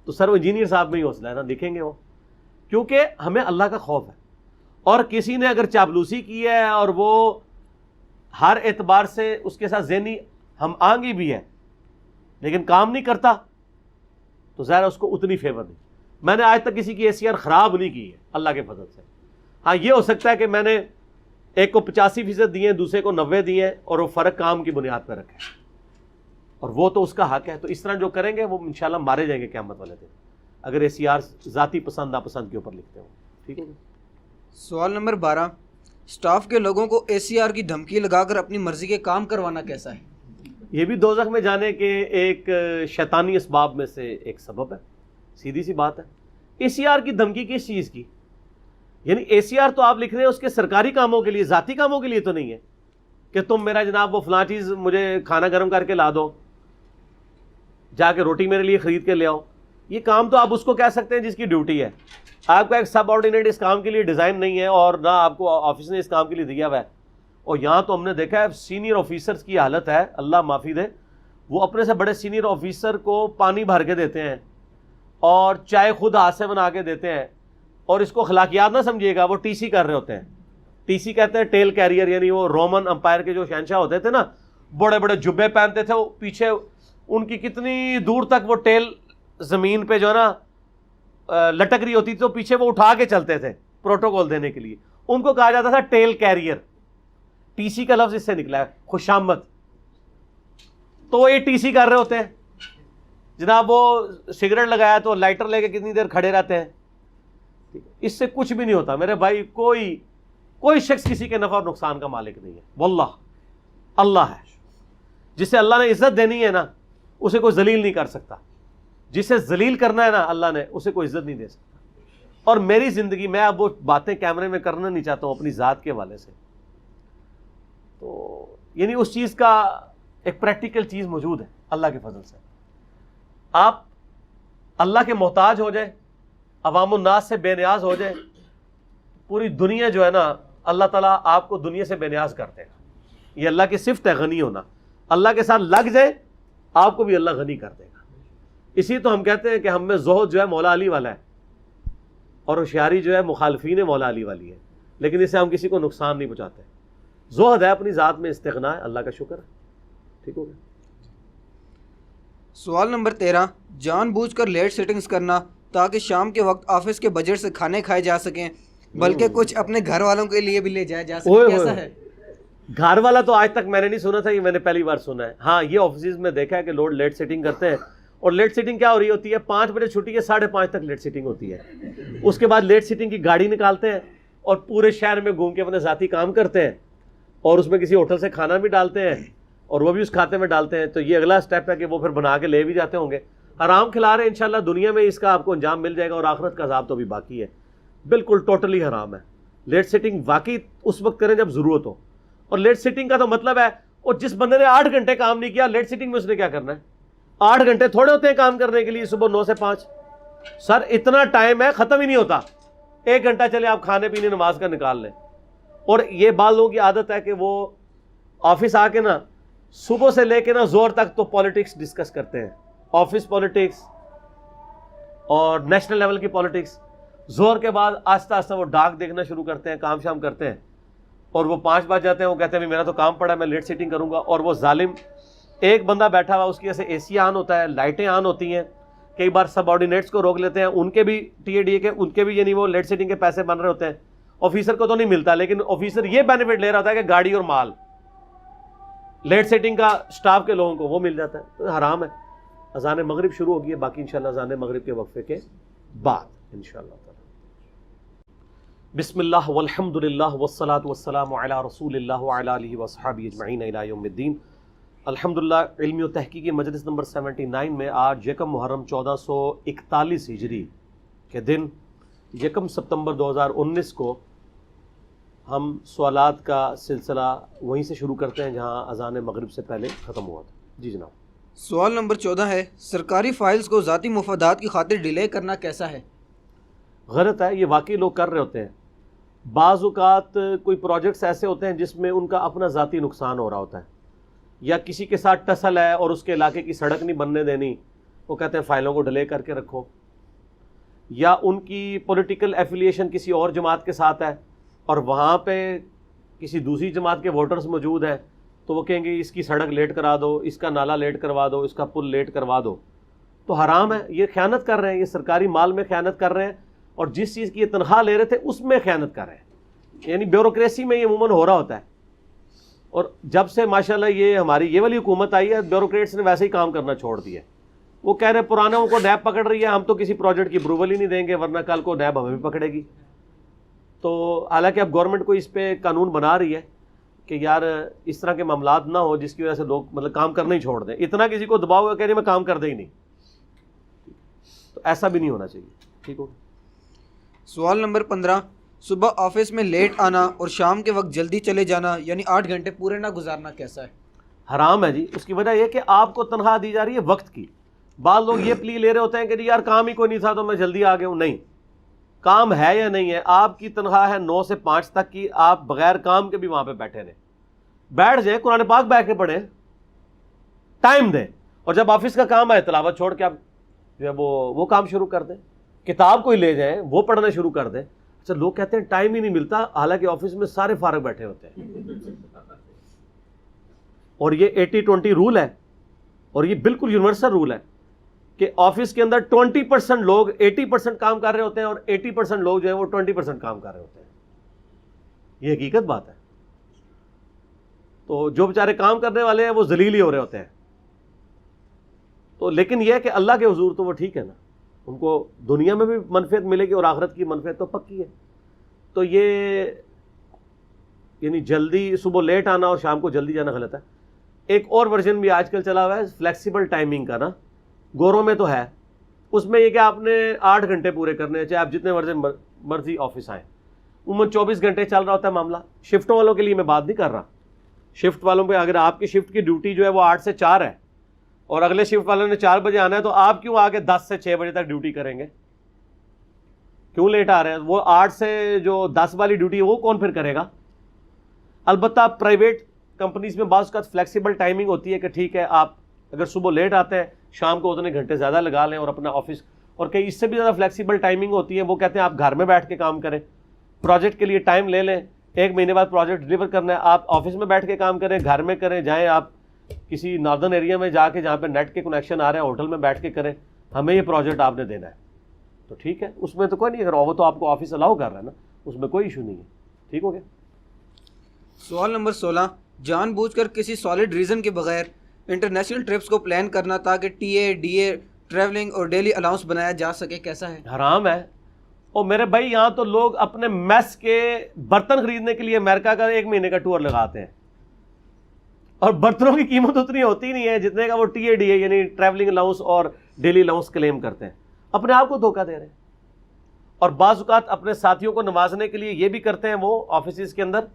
تو سر وہ انجینئر صاحب میں ہی حوصلہ ہے نا، لکھیں گے وہ. کیونکہ ہمیں اللہ کا خوف ہے. اور کسی نے اگر چاپلوسی کی ہے اور وہ ہر اعتبار سے اس کے ساتھ ذہنی ہم آہنگی بھی ہے لیکن کام نہیں کرتا، تو ظاہر اس کو اتنی فیور نہیں. میں نے آج تک کسی کی ACR خراب نہیں کی ہے اللہ کے فضل سے. ہاں یہ ہو سکتا ہے کہ میں نے ایک کو 85% دیے، دوسرے کو 90 دیے، اور وہ فرق کام کی بنیاد پہ رکھا ہے، اور وہ تو اس کا حق ہے. تو اس طرح جو کریں گے وہ انشاءاللہ مارے جائیں گے قیامت والے دن، اگر ACR ذاتی پسند ناپسند کے اوپر لکھتے ہوں. ٹھیک ہے. سوال نمبر 12، سٹاف کے لوگوں کو ACR کی دھمکی لگا کر اپنی مرضی کے کام کروانا کیسا ہے؟ یہ بھی دوزخ میں جانے کے ایک شیطانی اسباب میں سے ایک سبب ہے. سیدھی سی بات ہے. ACR کی دھمکی کس چیز کی؟ یعنی ACR تو آپ لکھ رہے ہیں اس کے سرکاری کاموں کے لیے، ذاتی کاموں کے لیے تو نہیں ہے کہ تم میرا جناب وہ فلاں چیز مجھے کھانا گرم کر کے لا دو، جا کے روٹی میرے لیے خرید کے لے آؤ. یہ کام تو آپ اس کو کہہ سکتے ہیں جس کی ڈیوٹی ہے. آپ کا ایک سب آرڈینیٹ اس کام کے لیے ڈیزائن نہیں ہے اور نہ آپ کو آفس نے اس کام کے لیے دیا ہوا ہے. اور یہاں تو ہم نے دیکھا ہے سینئر آفیسرز کی حالت ہے، اللہ معافی دے، وہ اپنے سے بڑے سینئر آفیسر کو پانی بھر کے دیتے ہیں اور چائے خود ہاتھ سے بنا کے دیتے ہیں. اور اس کو اخلاقیات نہ سمجھیے گا، وہ TC کر رہے ہوتے ہیں. TC کہتے ہیں ٹیل کیریئر، یعنی وہ رومن امپائر کے جو شہنشاہ ہوتے تھے نا، بڑے بڑے جبے پہنتے تھے، وہ پیچھے ان کی کتنی دور تک وہ ٹیل زمین پہ جو ہے نا لٹک رہی ہوتی تھی، تو پیچھے وہ اٹھا کے چلتے تھے پروٹوکول دینے کے لیے. ان کو کہا جاتا تھا ٹیل کیریئر. TC کا لفظ اس سے نکلا ہے، خوشامد. تو یہ TC کر رہے ہوتے ہیں جناب. وہ سگریٹ لگایا تو لائٹر لے کے کتنی دیر کھڑے رہتے ہیں. اس سے کچھ بھی نہیں ہوتا میرے بھائی. کوئی شخص کسی کے نفع اور نقصان کا مالک نہیں ہے. واللہ اللہ ہے. جسے اللہ نے عزت دینی ہے نا، اسے کوئی ذلیل نہیں کر سکتا. جسے ذلیل کرنا ہے نا اللہ نے، اسے کوئی عزت نہیں دے سکتا. اور میری زندگی میں اب وہ باتیں کیمرے میں کرنا نہیں چاہتا ہوں اپنی ذات کے حوالے سے. تو یعنی اس چیز کا ایک پریکٹیکل چیز موجود ہے اللہ کے فضل سے. آپ اللہ کے محتاج ہو جائیں، عوام الناس سے بے نیاز ہو جائیں، پوری دنیا جو ہے نا اللہ تعالیٰ آپ کو دنیا سے بے نیاز کر دے گا. یہ اللہ کی صفت ہے غنی ہونا. اللہ کے ساتھ لگ جائے آپ کو بھی اللہ غنی کر دے گا. اسی تو ہم کہتے ہیں کہ ہم میں زہد جو ہے مولا علی والا ہے اور ہوشیاری جو ہے مخالفین مولا علی والی ہے، لیکن اسے ہم کسی کو نقصان نہیں پہنچاتے. زہد ہے اپنی ذات میں، استغنا ہے، اللہ کا شکر ہے. ٹھیک ہو گیا. سوال نمبر 13، جان بوجھ کر لیٹ سیٹنگز کرنا تاکہ شام کے وقت آفس کے بجٹ سے کھانے کھائے جا سکیں بلکہ کچھ اپنے گھر والوں کے لیے بھی لے جایا جا سکے، کیسا ہے؟ گھر والا تو آج تک میں نے نہیں سنا تھا، یہ میں نے پہلی بار سنا ہے. ہاں یہ آفیسز میں دیکھا ہے کہ لوگ لیٹ سیٹنگ کرتے ہیں. اور لیٹ سیٹنگ کیا ہو رہی ہوتی ہے؟ 5 بجے چھٹی ہے، 5:30 تک لیٹ سیٹنگ ہوتی ہے. اس کے بعد لیٹ سیٹنگ کی گاڑی نکالتے ہیں اور پورے شہر میں گھوم کے اپنے ذاتی کام کرتے ہیں، اور اس میں کسی ہوٹل سے کھانا بھی ڈالتے ہیں اور وہ بھی اس کھاتے میں ڈالتے ہیں. تو یہ اگلا سٹیپ ہے کہ وہ پھر بنا کے لے بھی جاتے ہوں گے. حرام کھلا رہے ہیں. انشاءاللہ دنیا میں اس کا آپ کو انجام مل جائے گا اور آخرت کا عذاب تو بھی باقی ہے. بالکل ٹوٹلی حرام ہے. لیٹ سیٹنگ واقعی اس وقت کریں جب ضرورت ہو. اور لیٹ سیٹنگ کا تو مطلب ہے، اور جس بندے نے 8 گھنٹے کام نہیں کیا لیٹ سیٹنگ میں اس نے کیا کرنا ہے؟ 8 گھنٹے تھوڑے ہوتے ہیں کام کرنے کے لیے، صبح 9 سے 5. سر اتنا ٹائم ہے، ختم ہی نہیں ہوتا. 1 گھنٹہ چلے آپ کھانے پینے نماز کا نکال لیں. اور یہ بعض لوگوں کی عادت ہے کہ وہ آفس آ کے نا صبح سے لے کے نا زور تک تو پالیٹکس ڈسکس کرتے ہیں، آفس پالیٹکس اور نیشنل لیول کی پالیٹکس. زور کے بعد آہستہ آہستہ وہ ڈاک دیکھنا شروع کرتے ہیں، کام شام کرتے ہیں، اور وہ 5 بج جاتے ہیں. وہ کہتے ہیں میرا تو کام پڑا ہے، میں لیٹ سیٹنگ کروں گا. اور وہ ظالم ایک بندہ بیٹھا ہوا، اس کی وجہ سے اے سی آن ہوتا ہے، لائٹیں آن ہوتی ہیں، کئی بار سب آرڈینیٹس کو روک لیتے ہیں، ان کے بھی ٹی اے ڈی اے کے ان کے بھی یعنی وہ لیٹ سیٹنگ کے پیسے بن رہے ہوتے ہیں. آفیسر کو تو نہیں ملتا، لیکن آفیسر یہ بینیفٹ لے رہا ہوتا ہے کہ گاڑی اور مال لیٹ سیٹنگ کا اسٹاف کے لوگوں کو وہ مل جاتا ہے. تو حرام ہے. اذان مغرب شروع ہوگی ہے، باقی انشاءاللہ اذان مغرب کے وقفے کے بعد انشاءاللہ تعالی. بسم اللہ والحمد للہ والصلاة والسلام علی رسول اللہ وعلی آلہ وصحبہ اجمعین الی یوم الدین. الحمدللہ علمی و تحقیقی مجلس نمبر 79 میں آج یکم محرم 1441 ہجری کے دن 1 ستمبر 2019 کو ہم سوالات کا سلسلہ وہیں سے شروع کرتے ہیں جہاں اذان مغرب سے پہلے ختم ہوا تھا. جی جناب. سوال نمبر 14 ہے، سرکاری فائلز کو ذاتی مفادات کی خاطر ڈیلے کرنا کیسا ہے؟ غلط ہے، یہ واقعی لوگ کر رہے ہوتے ہیں. بعض اوقات کوئی پروجیکٹس ایسے ہوتے ہیں جس میں ان کا اپنا ذاتی نقصان ہو رہا ہوتا ہے، یا کسی کے ساتھ ٹسل ہے اور اس کے علاقے کی سڑک نہیں بننے دینی، وہ کہتے ہیں فائلوں کو ڈیلے کر کے رکھو. یا ان کی پولیٹیکل ایفیلیشن کسی اور جماعت کے ساتھ ہے اور وہاں پہ کسی دوسری جماعت کے ووٹرز موجود ہیں، تو وہ کہیں گے اس کی سڑک لیٹ کرا دو، اس کا نالا لیٹ کروا دو، اس کا پل لیٹ کروا دو. تو حرام ہے، یہ خیانت کر رہے ہیں، یہ سرکاری مال میں خیانت کر رہے ہیں، اور جس چیز کی یہ تنخواہ لے رہے تھے اس میں خیانت کر رہے ہیں. یعنی بیوروکریسی میں یہ عموماً ہو رہا ہوتا ہے. اور جب سے ماشاءاللہ یہ ہماری یہ والی حکومت آئی ہے، بیوروکریٹس نے ویسے ہی کام کرنا چھوڑ دیا ہے. وہ کہہ رہے ہیں پرانوں کو نیب پکڑ رہی ہے، ہم تو کسی پروجیکٹ کی اپروول ہی نہیں دیں گے ورنہ کل کو نیب ہمیں بھی پکڑے گی. تو حالانکہ اب گورنمنٹ کو اس پہ قانون بنا رہی ہے کہ یار اس طرح کے معاملات نہ ہو جس کی وجہ سے لوگ مطلب کام کرنا ہی چھوڑ دیں. اتنا کسی کو دباؤ گا، کہہ رہے میں کام کر دیں ہی نہیں. تو ایسا بھی نہیں ہونا چاہیے. ٹھیک ہو. سوال نمبر 15، صبح آفس میں لیٹ آنا اور شام کے وقت جلدی چلے جانا یعنی 8 گھنٹے پورے نہ گزارنا کیسا ہے؟ حرام ہے جی. اس کی وجہ یہ کہ آپ کو تنخواہ دی جا رہی ہے وقت کی. بعض لوگ یہ پلی لے رہے ہوتے ہیں کہ جی یار کام ہی کوئی نہیں تھا تو میں جلدی آ گیا ہوں. نہیں، کام ہے یا نہیں ہے. آپ کی تنخواہ ہے 9 سے 5 تک کی، آپ بغیر کام کے بھی وہاں پہ بیٹھے رہیں. بیٹھ جائیں، قرآن پاک بیٹھ کے پڑھیں، ٹائم دیں، اور جب آفس کا کام آئے تلاوت چھوڑ کے آپ جو ہے وہ کام شروع کر دیں. کتاب کوئی لے جائیں، وہ پڑھنا شروع کر دیں. اچھا، لوگ کہتے ہیں ٹائم ہی نہیں ملتا، حالانکہ آفس میں سارے فارغ بیٹھے ہوتے ہیں. اور یہ 80-20 رول ہے، اور یہ بالکل یونیورسل رول ہے کہ آفس کے اندر 20% لوگ 80% کام کر رہے ہوتے ہیں اور 80% لوگ جو ہیں وہ 20% کام کر رہے ہوتے ہیں. یہ حقیقت بات ہے. تو جو بیچارے کام کرنے والے ہیں وہ ذلیل ہی ہو رہے ہوتے ہیں. تو لیکن یہ ہے کہ اللہ کے حضور تو وہ ٹھیک ہے نا، ان کو دنیا میں بھی منفعت ملے گی اور آخرت کی منفعت تو پکی ہے. تو یہ یعنی جلدی صبح لیٹ آنا اور شام کو جلدی جانا غلط ہے. ایک اور ورژن بھی آج کل چلا ہوا ہے فلیکسیبل ٹائمنگ کا نا، گوروں میں تو ہے. اس میں یہ کہ آپ نے 8 گھنٹے پورے کرنے ہیں، چاہے آپ جتنے مرضی آفس آئیں. عموماً 24 گھنٹے چل رہا ہوتا ہے معاملہ. شفٹوں والوں کے لیے میں بات نہیں کر رہا. شفٹ والوں پہ اگر آپ کی شفٹ کی ڈیوٹی جو ہے وہ 8 سے 4 ہے اور اگلے شفٹ والوں نے 4 بجے آنا ہے، تو آپ کیوں آگے 10 سے 6 بجے تک ڈیوٹی کریں گے؟ کیوں لیٹ آ رہے ہیں؟ وہ 8 سے جو 10 والی ڈیوٹی ہے وہ کون پھر کرے گا؟ البتہ پرائیویٹ کمپنیز میں بعض اوقات فلیکسیبل ٹائمنگ ہوتی ہے کہ ٹھیک ہے آپ اگر صبح لیٹ آتے ہیں شام کو اتنے گھنٹے زیادہ لگا لیں اور اپنا آفس، اور کئی اس سے بھی زیادہ فلیکسیبل ٹائمنگ ہوتی ہے، وہ کہتے ہیں آپ گھر میں بیٹھ کے کام کریں، پروجیکٹ کے لیے ٹائم لے لیں، 1 مہینے بعد پروجیکٹ ڈلیور کرنا ہے، آپ آفس میں بیٹھ کے کام کریں، گھر میں کریں، جائیں آپ کسی ناردرن ایریا میں جا کے جہاں پہ نیٹ کے کنیکشن آ رہے ہیں ہوٹل میں بیٹھ کے کریں، ہمیں یہ پروجیکٹ آپ نے دینا ہے. تو ٹھیک ہے، اس میں تو کوئی نہیں، اگر وہ تو آپ کو آفس الاؤ کر رہا ہے نا، اس میں کوئی ایشو نہیں ہے. ٹھیک ہو گیا. سوال نمبر 16، جان بوجھ کر کسی سالڈ ریزن کے بغیر انٹرنیشنل ٹرپس کو پلان کرنا تاکہ T A D A travelling اور ڈیلی الاؤنس بنایا جا سکے کیسا ہے؟ حرام ہے. اور میرے بھائی یہاں تو لوگ اپنے میس کے برتن خریدنے کے لیے امریکہ کا 1 مہینے کا ٹور لگاتے ہیں، اور برتنوں کی قیمت اتنی ہوتی نہیں ہے جتنے کا وہ ٹی اے ڈی اے یعنی ٹریولنگ الاؤنس اور ڈیلی الاؤنس کلیم کرتے ہیں. اپنے آپ کو دھوکہ دے رہے ہیں. اور بعض اوقات اپنے ساتھیوں کو نوازنے کے لیے یہ بھی کرتے ہیں وہ آفیسز کے اندر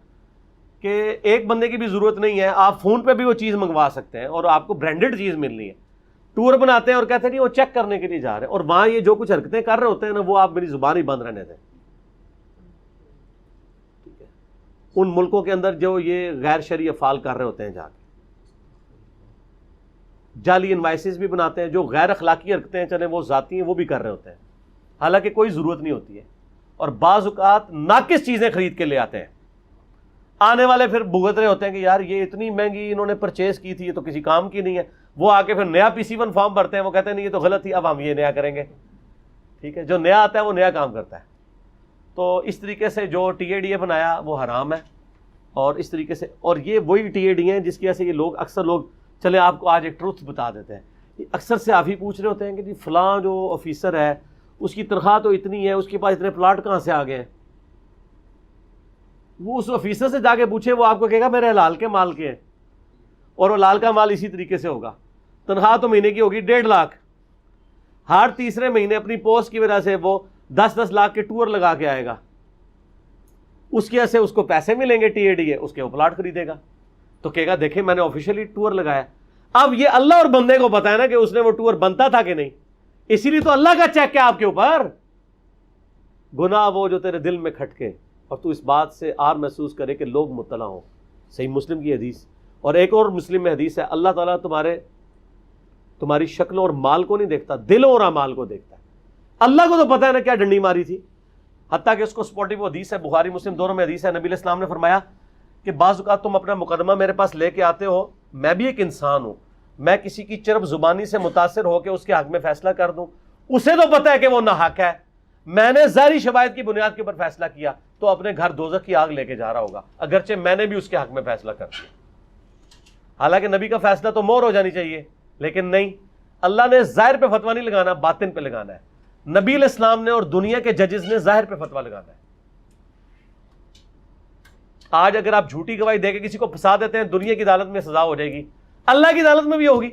کہ ایک بندے کی بھی ضرورت نہیں ہے، آپ فون پہ بھی وہ چیز منگوا سکتے ہیں اور آپ کو برانڈڈ چیز ملنی ہے. ٹور بناتے ہیں اور کہتے ہیں نہیں وہ چیک کرنے کے لیے جا رہے ہیں، اور وہاں یہ جو کچھ حرکتیں کر رہے ہوتے ہیں نا وہ آپ میری زبان ہی بند رہنے دیں. ٹھیک ہے، ان ملکوں کے اندر جو یہ غیر شرعی افعال کر رہے ہوتے ہیں جا کے. جعلی انوائسز بھی بناتے ہیں, جو غیر اخلاقی حرکتیں ہیں چلیں وہ ذاتی ہیں وہ بھی کر رہے ہوتے ہیں, حالانکہ کوئی ضرورت نہیں ہوتی ہے, اور بعض اوقات ناقص چیزیں خرید کے لے آتے ہیں. آنے والے پھر بھگت رہے ہوتے ہیں کہ یار یہ اتنی مہنگی انہوں نے پرچیز کی تھی, یہ تو کسی کام کی نہیں ہے. وہ آ کے پھر نیا PC1 فارم بھرتے ہیں, وہ کہتے ہیں نہیں یہ تو غلط تھی, اب ہم یہ نیا کریں گے. ٹھیک ہے, جو نیا آتا ہے وہ نیا کام کرتا ہے. تو اس طریقے سے جو TADA بنایا وہ حرام ہے, اور اس طریقے سے, اور یہ وہی TADA ہیں جس کی وجہ سے یہ لوگ اکثر لوگ, چلیں آپ کو آج ایک ٹروتھ بتا دیتے ہیں. اکثر سے آپ ہی پوچھ رہے ہوتے ہیں کہ جی فلاں جو آفیسر ہے اس کی تنخواہ تو اتنی ہے, اس کے پاس اتنے پلاٹ کہاں سے آ گئے ہیں. وہ اس آفیسر سے جا کے پوچھے, وہ آپ کو کہے گا میرے حلال کے مال کے ہیں, اور وہ حلال کا مال اسی طریقے سے ہوگا. تنخواہ تو مہینے کی ہوگی 1.5 لاکھ, ہر تیسرے مہینے اپنی پوسٹ کی وجہ سے وہ 10-10 لاکھ کے ٹور لگا کے آئے گا, اس کی وجہ سے اس کو پیسے ملیں گے TADA, اس کے وہ پلاٹ خریدے گا. تو کہے گا دیکھیں میں نے آفیشیلی ٹور لگایا. اب یہ اللہ اور بندے کو پتا ہے نا کہ اس نے وہ ٹور بنتا تھا کہ نہیں, اسی لیے تو اللہ کا چیک ہے آپ کے اوپر. گناہ وہ جو تیرے دل میں کھٹکے اور تو اس بات سے آر محسوس کرے کہ لوگ مطلع ہوں. صحیح مسلم کی حدیث, اور ایک اور مسلم میں حدیث ہے, اللہ تعالیٰ تمہاری شکلوں اور مال کو نہیں دیکھتا, دلوں اور اعمال کو دیکھتا ہے. اللہ کو تو پتا ہے نا کیا ڈنڈی ماری تھی, حتیٰ کہ اس کو سپورٹیو حدیث ہے, بخاری مسلم دونوں میں حدیث ہے. نبی علیہ السلام نے فرمایا کہ بعض اوقات تم اپنا مقدمہ میرے پاس لے کے آتے ہو, میں بھی ایک انسان ہوں, میں کسی کی چرب زبانی سے متاثر ہو کے اس کے حق میں فیصلہ کر دوں, اسے تو پتا ہے کہ وہ ناحق ہے, میں نے ظاہری شواہد کی بنیاد کے اوپر فیصلہ کیا, تو اپنے گھر دوزخ کی آگ لے کے جا رہا ہوگا, اگرچہ میں نے بھی اس کے حق میں فیصلہ کر دیا. حالانکہ نبی کا فیصلہ تو مہر ہو جانی چاہیے, لیکن نہیں, اللہ نے ظاہر پہ فتویٰ نہیں لگانا, باطن پہ لگانا ہے. نبی علیہ السلام نے اور دنیا کے ججز نے ظاہر پہ فتویٰ لگانا ہے. آج اگر آپ جھوٹی گواہی دے کے کسی کو پھنسا دیتے ہیں, دنیا کی عدالت میں سزا ہو جائے گی, اللہ کی عدالت میں بھی ہوگی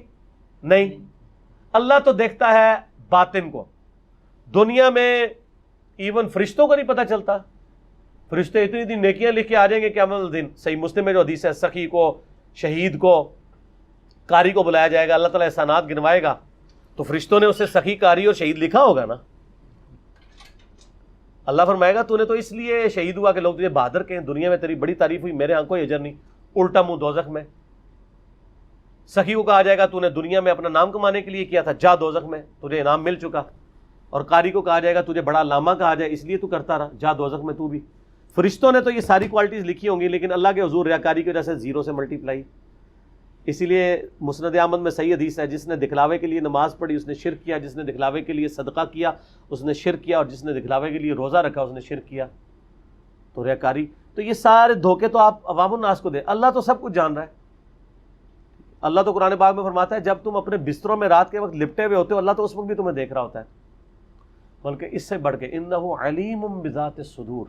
نہیں. اللہ تو دیکھتا ہے باطن کو. دنیا میں ایون فرشتوں کو نہیں پتہ چلتا, فرشتے اتنی نیکیاں لکھ کے آ جائیں گے قیامت الدین. صحیح مسلم میں جو حدیث ہے, سخی کو, شہید کو, قاری کو بلایا جائے گا, اللہ تعالیٰ احسانات گنوائے گا, تو فرشتوں نے اسے سخی, قاری اور شہید لکھا ہوگا نا. اللہ فرمائے گا تو نے تو اس لیے شہید ہوا کہ لوگ تجھے بہادر کہیں, دنیا میں تیری بڑی تعریف ہوئی, میرے ہاں کوئی اجر نہیں, الٹا منہ دوزخ میں. سخی کو کہا جائے گا تو نے دنیا میں اپنا نام کمانے کے لیے کیا تھا, جا دوزخ میں, تجھے انعام مل چکا. اور قاری کو کہا جائے گا تجھے بڑا علامہ کہا جائے اس لیے تو کرتا رہا, جا دوزخ میں تو بھی. فرشتوں نے تو یہ ساری کوالٹیز لکھی ہوں گی, لیکن اللہ کے حضور ریاکاری کی وجہ سے 0 سے ملٹیپلائی. اسی لیے مسند احمد میں صحیح حدیث ہے, جس نے دکھلاوے کے لیے نماز پڑھی اس نے شرک کیا, جس نے دکھلاوے کے لیے صدقہ کیا اس نے شرک کیا, اور جس نے دکھلاوے کے لیے روزہ رکھا اس نے شرک کیا. تو ریاکاری, تو یہ سارے دھوکے تو آپ عوام الناس کو دیں. اللہ تو سب کچھ جان رہا ہے. اللہ تو قرآن پاک میں فرماتا ہے جب تم اپنے بستروں میں رات کے وقت لپٹے ہوئے ہوتے ہو, اللہ تو اس وقت بھی تمہیں دیکھ رہا ہوتا ہے. بلکہ اس سے بڑھ کے انہ علیم بذات الصدور,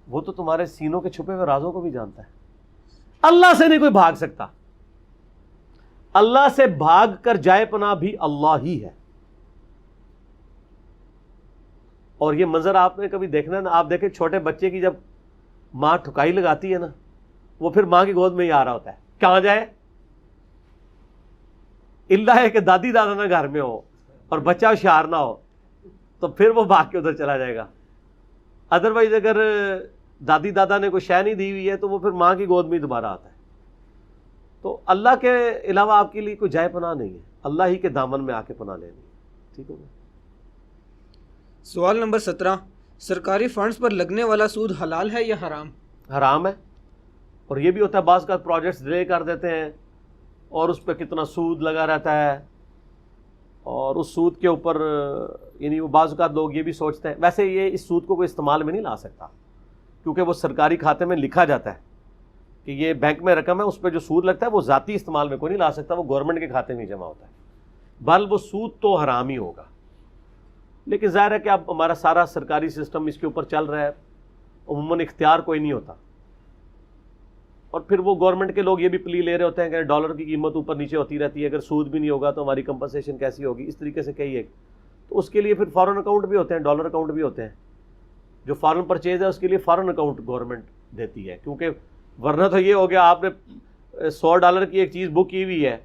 وہ تو تمہارے سینوں کے چھپے ہوئے رازوں کو بھی جانتا ہے. اللہ سے نہیں کوئی بھاگ سکتا, اللہ سے بھاگ کر جائے پناہ بھی اللہ ہی ہے. اور یہ منظر آپ نے کبھی دیکھنا نا, آپ دیکھیں چھوٹے بچے کی جب ماں ٹھکائی لگاتی ہے نا, وہ پھر ماں کی گود میں ہی آ رہا ہوتا ہے, کہاں جائے, اللہ ہے کہ دادی دادا نہ گھر میں ہو اور بچہ ہوشیار نہ ہو, تو پھر وہ بھاگ کے ادھر چلا جائے گا. ادروائز اگر دادی دادا نے کوئی شے نہیں دی ہوئی ہے تو وہ پھر ماں کی گود میں ہی دوبارہ آتا ہے. تو اللہ کے علاوہ آپ کے لیے کوئی جائے پناہ نہیں ہے, اللہ ہی کے دامن میں آ کے پناہ لینی ہے. ٹھیک ہوگا. سوال نمبر 17, سرکاری فنڈز پر لگنے والا سود حلال ہے یا حرام؟ حرام ہے. اور یہ بھی ہوتا ہے بعض کا پروجیکٹس ڈیلے کر دیتے ہیں اور اس پہ کتنا سود لگا رہتا ہے, اور اس سود کے اوپر یعنی وہ بعض اوقات لوگ یہ بھی سوچتے ہیں, ویسے یہ اس سود کو کوئی استعمال میں نہیں لا سکتا, کیونکہ وہ سرکاری کھاتے میں لکھا جاتا ہے کہ یہ بینک میں رقم ہے, اس پہ جو سود لگتا ہے وہ ذاتی استعمال میں کوئی نہیں لا سکتا, وہ گورنمنٹ کے کھاتے میں ہی جمع ہوتا ہے. بل وہ سود تو حرام ہی ہوگا. لیکن ظاہر ہے کہ اب ہمارا سارا سرکاری سسٹم اس کے اوپر چل رہا ہے, عموماً اختیار کوئی نہیں ہوتا, اور پھر وہ گورنمنٹ کے لوگ یہ بھی پلی لے رہے ہوتے ہیں کہ ڈالر کی قیمت اوپر نیچے ہوتی رہتی ہے, اگر سود بھی نہیں ہوگا تو ہماری کمپنسیشن کیسی ہوگی, اس طریقے سے کئی ہے. تو اس کے لیے پھر فارن اکاؤنٹ بھی ہوتے ہیں, ڈالر اکاؤنٹ بھی ہوتے ہیں. جو فارن پرچیز ہے اس کے لیے فارن اکاؤنٹ گورنمنٹ دیتی ہے, کیونکہ ورنہ تو یہ ہو گیا آپ نے $100 کی ایک چیز بک کی ہوئی ہے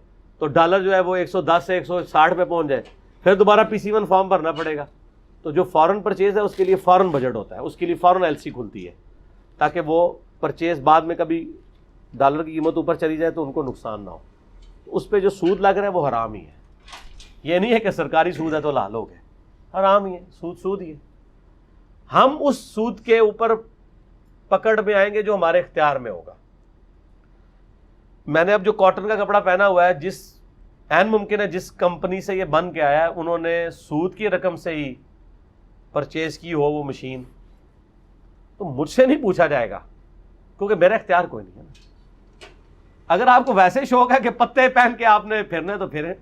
تو ڈالر جو ہے وہ 110 سے 160 پہ پہنچ جائے, پھر دوبارہ PC1 فارم بھرنا پڑے گا. تو جو فارن پرچیز ہے اس کے لیے فارن بجٹ ہوتا ہے, اس کے لیے فارن LC کھلتی ہے, تاکہ وہ پرچیز بعد میں کبھی ڈالر کی قیمت اوپر چلی جائے تو ان کو نقصان نہ ہو. اس پہ جو سود لگ رہا ہے وہ حرام ہی ہے. یہ نہیں ہے کہ سرکاری سود ہے تو حلال ہو گئے, حرام ہی ہے, سود ہی ہے. ہم اس سود کے اوپر پکڑ میں آئیں گے جو ہمارے اختیار میں ہوگا. میں نے اب جو کاٹن کا کپڑا پہنا ہوا ہے, جس عین ممکن ہے جس کمپنی سے یہ بن کے آیا ہے انہوں نے سود کی رقم سے ہی پرچیز کی ہو وہ مشین, تو مجھ سے نہیں پوچھا جائے گا کیونکہ میرا اختیار کوئی نہیں ہے نا. اگر آپ کو ویسے شوق ہے کہ پتے پہن کے آپ نے پھرنا ہے تو پھریں.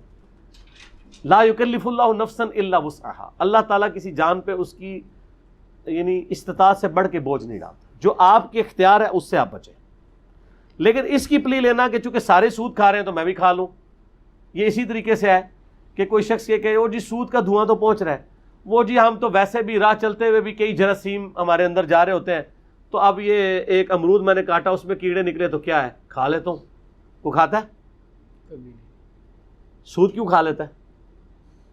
لا یکلف اللہ نفسا الا وسعها, اللہ تعالیٰ کسی جان پہ اس کی یعنی استطاعت سے بڑھ کے بوجھ نہیں ڈالتا. جو آپ کے اختیار ہے اس سے آپ بچیں. لیکن اس کی پلی لینا کہ چونکہ سارے سود کھا رہے ہیں تو میں بھی کھا لوں, یہ اسی طریقے سے ہے کہ کوئی شخص یہ کہ وہ جی سود کا دھواں تو پہنچ رہا ہے, وہ جی ہم تو ویسے بھی راہ چلتے ہوئے بھی کئی جراثیم ہمارے اندر جا رہے ہوتے ہیں, تو اب یہ ایک امرود میں نے کاٹا اس میں کیڑے نکلے تو کیا ہے کھا لیتا ہوں. وہ کھاتا ہے سود کیوں کھا لیتا ہے؟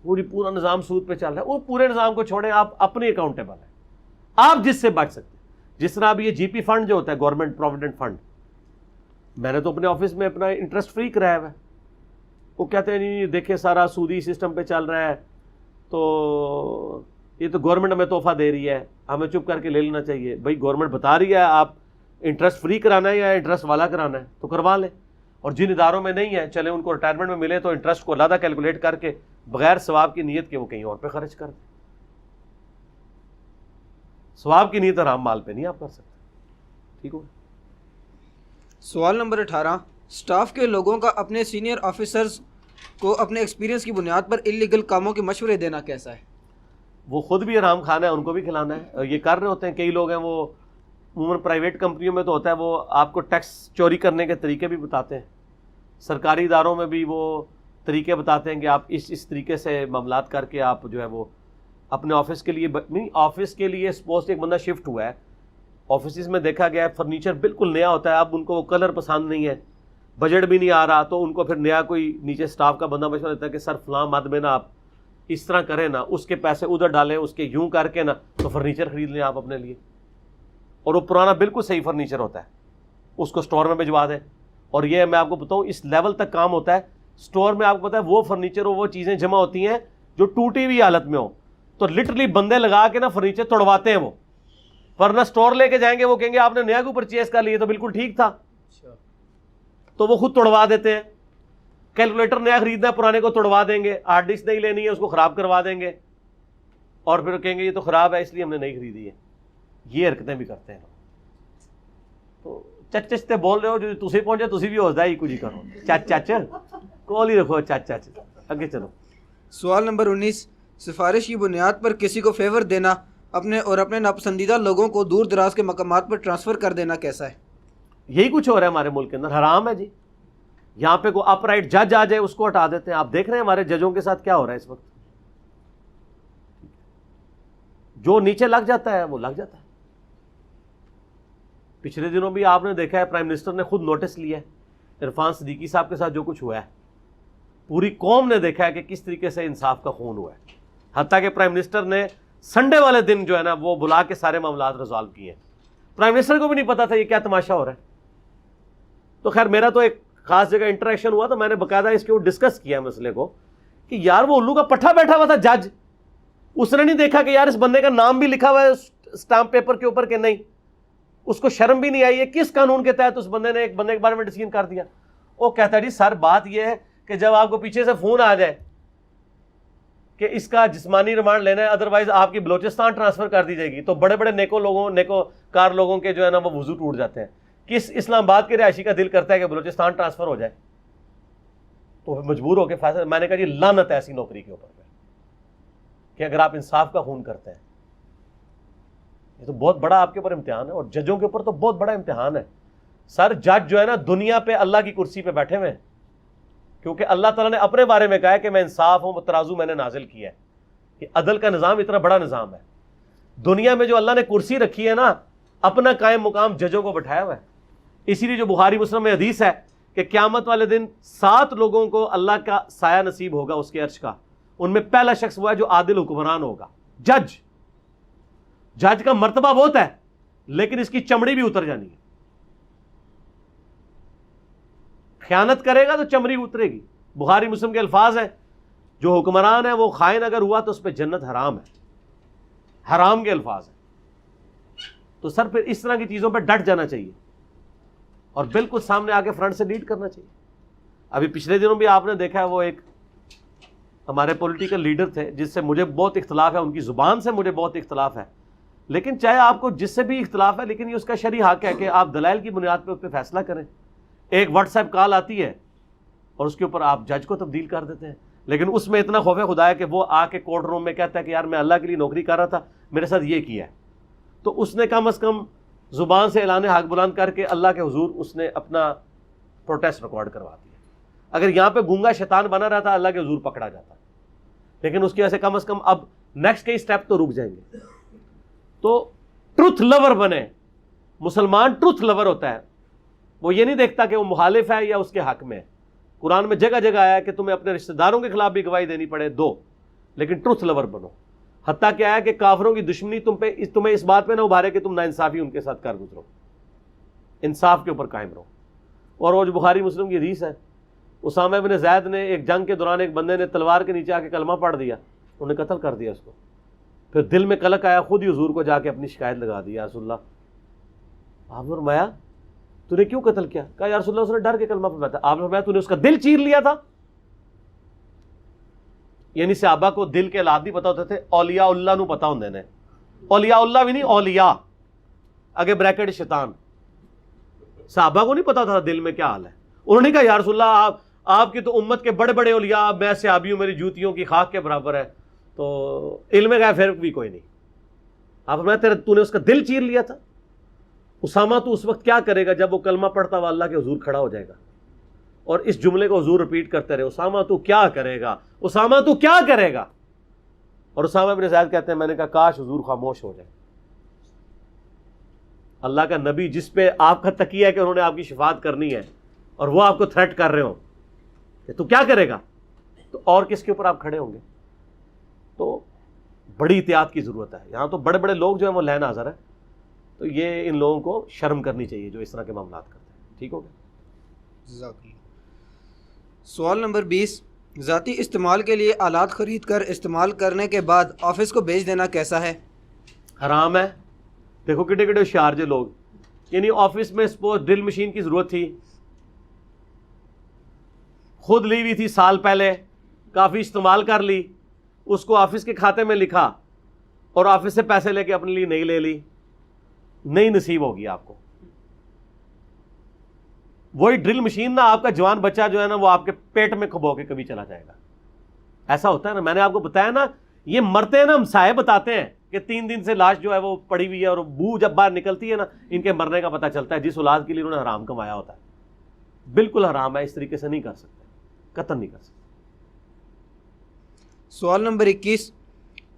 وہ جی پورا نظام سود پہ چل رہا ہے. وہ پورے نظام کو چھوڑیں, آپ اپنے اکاؤنٹیبل ہیں, آپ جس سے بچ سکتے ہیں. جس طرح اب یہ جی پی فنڈ جو ہوتا ہے گورنمنٹ پروویڈنٹ فنڈ, میں نے تو اپنے آفس میں اپنا انٹرسٹ فری کرایا ہوا ہے. وہ کہتے ہیں نہیں دیکھیں سارا سودی سسٹم پہ چل رہا ہے تو یہ تو گورنمنٹ ہمیں تحفہ دے رہی ہے, ہمیں چپ کر کے لے لینا چاہیے. بھائی گورنمنٹ بتا رہی ہے آپ انٹرسٹ فری کرانا ہے یا انٹرسٹ والا کرانا ہے تو کروا لیں, اور جن اداروں میں نہیں ہے چلے ان کو ریٹائرمنٹ میں ملے تو انٹرسٹ کو علیحدہ کیلکولیٹ کر کے بغیر ثواب کی نیت کے وہ کہیں اور پہ خرچ کر دیں. ثواب کی نیت حرام مال پہ نہیں آپ کر سکتے. ٹھیک ہو. سوال نمبر 18, سٹاف کے لوگوں کا اپنے سینئر آفیسرز کو اپنے ایکسپیرینس کی بنیاد پر انلیگل کاموں کے مشورے دینا کیسا ہے؟ وہ خود بھی حرام کھانا ہے, ان کو بھی کھلانا ہے. یہ کر رہے ہوتے ہیں کئی لوگ ہیں, وہ عموماً پرائیویٹ کمپنیوں میں تو ہوتا ہے وہ آپ کو ٹیکس چوری کرنے کے طریقے بھی بتاتے ہیں. سرکاری اداروں میں بھی وہ طریقے بتاتے ہیں کہ آپ اس طریقے سے معاملات کر کے آپ جو ہے وہ اپنے آفس کے لیے آفس کے لیے سپوز ایک بندہ شفٹ ہوا ہے, آفسز میں دیکھا گیا ہے فرنیچر بالکل نیا ہوتا ہے, اب ان کو وہ کلر پسند نہیں ہے, بجٹ بھی نہیں آ رہا, تو ان کو پھر نیا کوئی نیچے سٹاف کا بندہ مشورہ دیتا ہے کہ سر فلاں مد میں نا آپ اس طرح کریں نا, اس کے پیسے ادھر ڈالیں, اس کے یوں کر کے نا تو فرنیچر خرید لیں آپ اپنے لیے. اور وہ پرانا بالکل صحیح فرنیچر ہوتا ہے, اس کو سٹور میں بھجوا دیں. اور یہ میں آپ کو بتاؤں اس لیول تک کام ہوتا ہے سٹور میں, آپ کو پتا ہے وہ فرنیچر وہ چیزیں جمع ہوتی ہیں جو ٹوٹی ہوئی حالت میں ہو, تو لٹرلی بندے لگا کے نا فرنیچر توڑواتے ہیں وہ, ورنہ سٹور لے کے جائیں گے وہ کہیں گے آپ نے نیا کو پرچیز کر لیا تو بالکل ٹھیک تھا, تو وہ خود توڑوا دیتے ہیں. کیلکولیٹر نیا خریدنا ہے پرانے کو توڑوا دیں گے, ہارڈ ڈسک نہیں لینی ہے اس کو خراب کروا دیں گے, اور پھر کہیں گے یہ تو خراب ہے اس لیے ہم نے نہیں خریدی ہے. یہ حرکتیں بھی کرتے ہیں. تو چچ چچتے بول رہے ہو جو تسی پہنچے تسی بھی ہو جائے کچھ ہی کرو, چچ چچ کال ہی رکھو, چچ چچ. آگے چلو. سوال نمبر 19, سفارش کی بنیاد پر کسی کو فیور دینا اپنے ناپسندیدہ لوگوں کو دور دراز کے مقامات پر ٹرانسفر کر دینا کیسا ہے؟ یہی کچھ ہو رہا ہے ہمارے ملک کے اندر, حرام ہے جی. یہاں پہ کوئی اپ رائٹ جج آ جائے اس کو ہٹا دیتے ہیں. آپ دیکھ رہے ہیں ہمارے ججوں کے ساتھ کیا ہو رہا ہے اس وقت, جو نیچے لگ جاتا ہے وہ لگ جاتا ہے. پچھلے دنوں بھی آپ نے دیکھا ہے پرائم منسٹر نے خود نوٹس لیا ہے عرفان صدیقی صاحب کے ساتھ جو کچھ ہوا ہے, پوری قوم نے دیکھا ہے کہ کس طریقے سے انصاف کا خون ہوا ہے. حتیٰ کہ پرائم منسٹر نے سنڈے والے دن جو ہے نا وہ بلا کے سارے معاملات ریزالو کیے ہیں. پرائم منسٹر کو بھی نہیں پتا تھا یہ کیا تماشا ہو رہا ہے. تو خیر میرا تو ایک خاص جگہ انٹریکشن ہوا تو میں نے باقاعدہ اس کے اوپر ڈسکس کیا مسئلے کو کہ یار وہ الو کا پٹھا بیٹھا ہوا تھا جج, اس نے نہیں دیکھا کہ یار اس بندے کا نام بھی لکھا ہوا ہے اسٹامپ پیپر کے اوپر کہ نہیں, اس کو شرم بھی نہیں آئی ہے. کس قانون کے تحت اس بندے نے ایک بندے کے بارے میں ڈسیزن کر دیا؟ وہ کہتا ہے جی سر بات یہ ہے کہ جب آپ کو پیچھے سے فون آ جائے کہ اس کا جسمانی ریمانڈ لینا ہے ادروائز آپ کی بلوچستان ٹرانسفر کر دی جائے گی, تو بڑے بڑے نیکو کار لوگوں کے جو ہے نا وہ وضو ٹوٹ جاتے ہیں. کس اسلام آباد کے رہائشی کا دل کرتا ہے کہ بلوچستان ٹرانسفر ہو جائے؟ تو مجبور ہو کے فیصلہ. میں نے کہا جی لعنت ہے ایسی نوکری کے اوپر کہ اگر آپ انصاف کا خون کرتے ہیں. یہ تو بہت بڑا آپ کے اوپر امتحان ہے, اور ججوں کے اوپر تو بہت بڑا امتحان ہے. سر جج جو ہے نا دنیا پہ اللہ کی کرسی پہ بیٹھے ہوئے ہیں, کیونکہ اللہ تعالیٰ نے اپنے بارے میں کہا ہے کہ میں انصاف ہوں, ترازو میں نے نازل کیا ہے. کہ عدل کا نظام اتنا بڑا نظام ہے. دنیا میں جو اللہ نے کرسی رکھی ہے نا, اپنا قائم مقام ججوں کو بٹھایا ہوا ہے. اسی لیے جو بخاری مسلم میں حدیث ہے کہ قیامت والے دن 7 لوگوں کو اللہ کا سایہ نصیب ہوگا اس کے عرش کا. ان میں پہلا شخص وہ ہے جو عادل حکمران ہوگا, جج. جج کا مرتبہ بہت ہے لیکن اس کی چمڑی بھی اتر جانی ہے. خیانت کرے گا تو چمڑی اترے گی. بخاری مسلم کے الفاظ ہیں, جو حکمران ہے وہ خائن اگر ہوا تو اس پہ جنت حرام ہے, حرام کے الفاظ ہیں. تو سر پھر اس طرح کی چیزوں پہ ڈٹ جانا چاہیے اور بالکل سامنے آ کے فرنٹ سے لیڈ کرنا چاہیے. ابھی پچھلے دنوں بھی آپ نے دیکھا ہے, وہ ایک ہمارے پولیٹیکل لیڈر تھے جس سے مجھے بہت اختلاف ہے, ان کی زبان سے مجھے بہت اختلاف ہے, لیکن چاہے آپ کو جس سے بھی اختلاف ہے, لیکن یہ اس کا شرعی حق ہے کہ آپ دلائل کی بنیاد پہ اس پہ فیصلہ کریں. ایک واٹس ایپ کال آتی ہے اور اس کے اوپر آپ جج کو تبدیل کر دیتے ہیں, لیکن اس میں اتنا خوف خدا ہے کہ وہ آ کے کورٹ روم میں کہتا ہے کہ یار میں اللہ کے لیے نوکری کر رہا تھا, میرے ساتھ یہ کیا ہے. تو اس نے کم از کم زبان سے اعلان حق بلند کر کے اللہ کے حضور اس نے اپنا پروٹیسٹ ریکارڈ کروا دیا. اگر یہاں پہ گونگا شیطان بنا رہتا اللہ کے حضور پکڑا جاتا, لیکن اس کی وجہ سے کم از کم اب نیکسٹ کئی سٹیپ تو رک جائیں گے. تو ٹروتھ لور بنے. مسلمان ٹروتھ لور ہوتا ہے, وہ یہ نہیں دیکھتا کہ وہ مخالف ہے یا اس کے حق میں ہے. قرآن میں جگہ جگہ آیا ہے کہ تمہیں اپنے رشتہ داروں کے خلاف بھی گواہی دینی پڑے, دو, لیکن ٹروتھ لور بنو. حتیٰ کہ آیا کہ کافروں کی دشمنی تمہیں اس بات پہ نہ ابھارے کہ تم ناانصافی ان کے ساتھ کر گزرو, انصاف کے اوپر قائم رہو. اور وہ جو بخاری مسلم کی حدیث ہے, اسامہ بن زید نے ایک جنگ کے دوران ایک بندے نے تلوار کے نیچے آ کے کلمہ پڑھ دیا, انہوں نے قتل کر دیا اس کو. پھر دل میں کلک آیا, خود ہی حضور کو جا کے اپنی شکایت لگا دی, یا رسول اللہ. آپ نے فرمایا تو نے کیوں قتل کیا؟ کہا یا رسول اللہ اس نے ڈر کے کلمہ پڑھا تھا. آپ نے فرمایا تو نے اس کا دل چیر لیا تھا. یعنی صحابہ کو دل کے حالات نہیں پتا ہوتے تھے, اولیاء اللہ نو پتا ہوندے نے. اولیاء اللہ بھی نہیں, اولیاء آگے بریکٹ شیطان. صحابہ کو نہیں پتا تھا دل میں کیا حال ہے. انہوں نے کہا یا رسول اللہ آپ کی تو امت کے بڑے بڑے اولیاء, میں صحابی ہوں, میری جوتیوں کی خاک کے برابر ہے, تو علم غیب پھر بھی کوئی نہیں. آپ فرمایا تو نے اس کا دل چیر لیا تھا. اسامہ تو اس وقت کیا کرے گا جب وہ کلمہ پڑھتا ہوا اللہ کے حضور کھڑا ہو جائے گا, اور اس جملے کو حضور رپیٹ کرتے رہے, اسامہ تو کیا کرے گا, اسامہ تو کیا کرے گا. اور اسامہ بن زید کہتے ہیں میں نے کہا کاش حضور خاموش ہو جائے. اللہ کا نبی جس پہ آپ کا تکیہ ہے کہ انہوں نے آپ کی شفاعت کرنی ہے, اور وہ آپ کو تھریٹ کر رہے ہوں کہ تو کیا کرے گا, تو اور کس کے اوپر آپ کھڑے ہوں گے. تو بڑی احتیاط کی ضرورت ہے. یہاں تو بڑے بڑے لوگ جو ہیں وہ لین حاضر ہیں, تو یہ ان لوگوں کو شرم کرنی چاہیے جو اس طرح کے معاملات کرتے ہیں. ٹھیک ہو گیا. سوال نمبر 20, ذاتی استعمال کے لیے آلات خرید کر استعمال کرنے کے بعد آفس کو بیچ دینا کیسا ہے؟ حرام ہے. دیکھو کٹے کٹے ہوشیار جو لوگ, یعنی آفس میں سپوز ڈرل مشین کی ضرورت تھی, خود لی ہوئی تھی سال پہلے, کافی استعمال کر لی, اس کو آفس کے کھاتے میں لکھا اور آفس سے پیسے لے کے اپنے لیے نہیں لے لی, نہیں نصیب ہوگی آپ کو. وہی ڈرل مشین نا آپ کا جوان بچہ جو ہے نا وہ آپ کے پیٹ میں کھبو کے کبھی چلا جائے گا. ایسا ہوتا ہے نا, میں نے آپ کو بتایا نا, یہ مرتے ہیں نا, ہم سائے بتاتے ہیں کہ 3 دن سے لاش جو ہے وہ پڑی ہوئی ہے, اور بو جب باہر نکلتی ہے نا ان کے مرنے کا پتہ چلتا ہے, جس اولاد کے لیے انہوں نے حرام کمایا ہوتا ہے. بالکل حرام ہے, اس طریقے سے نہیں کر سکتے, قطعاً نہیں کر سکتے. سوال نمبر 21,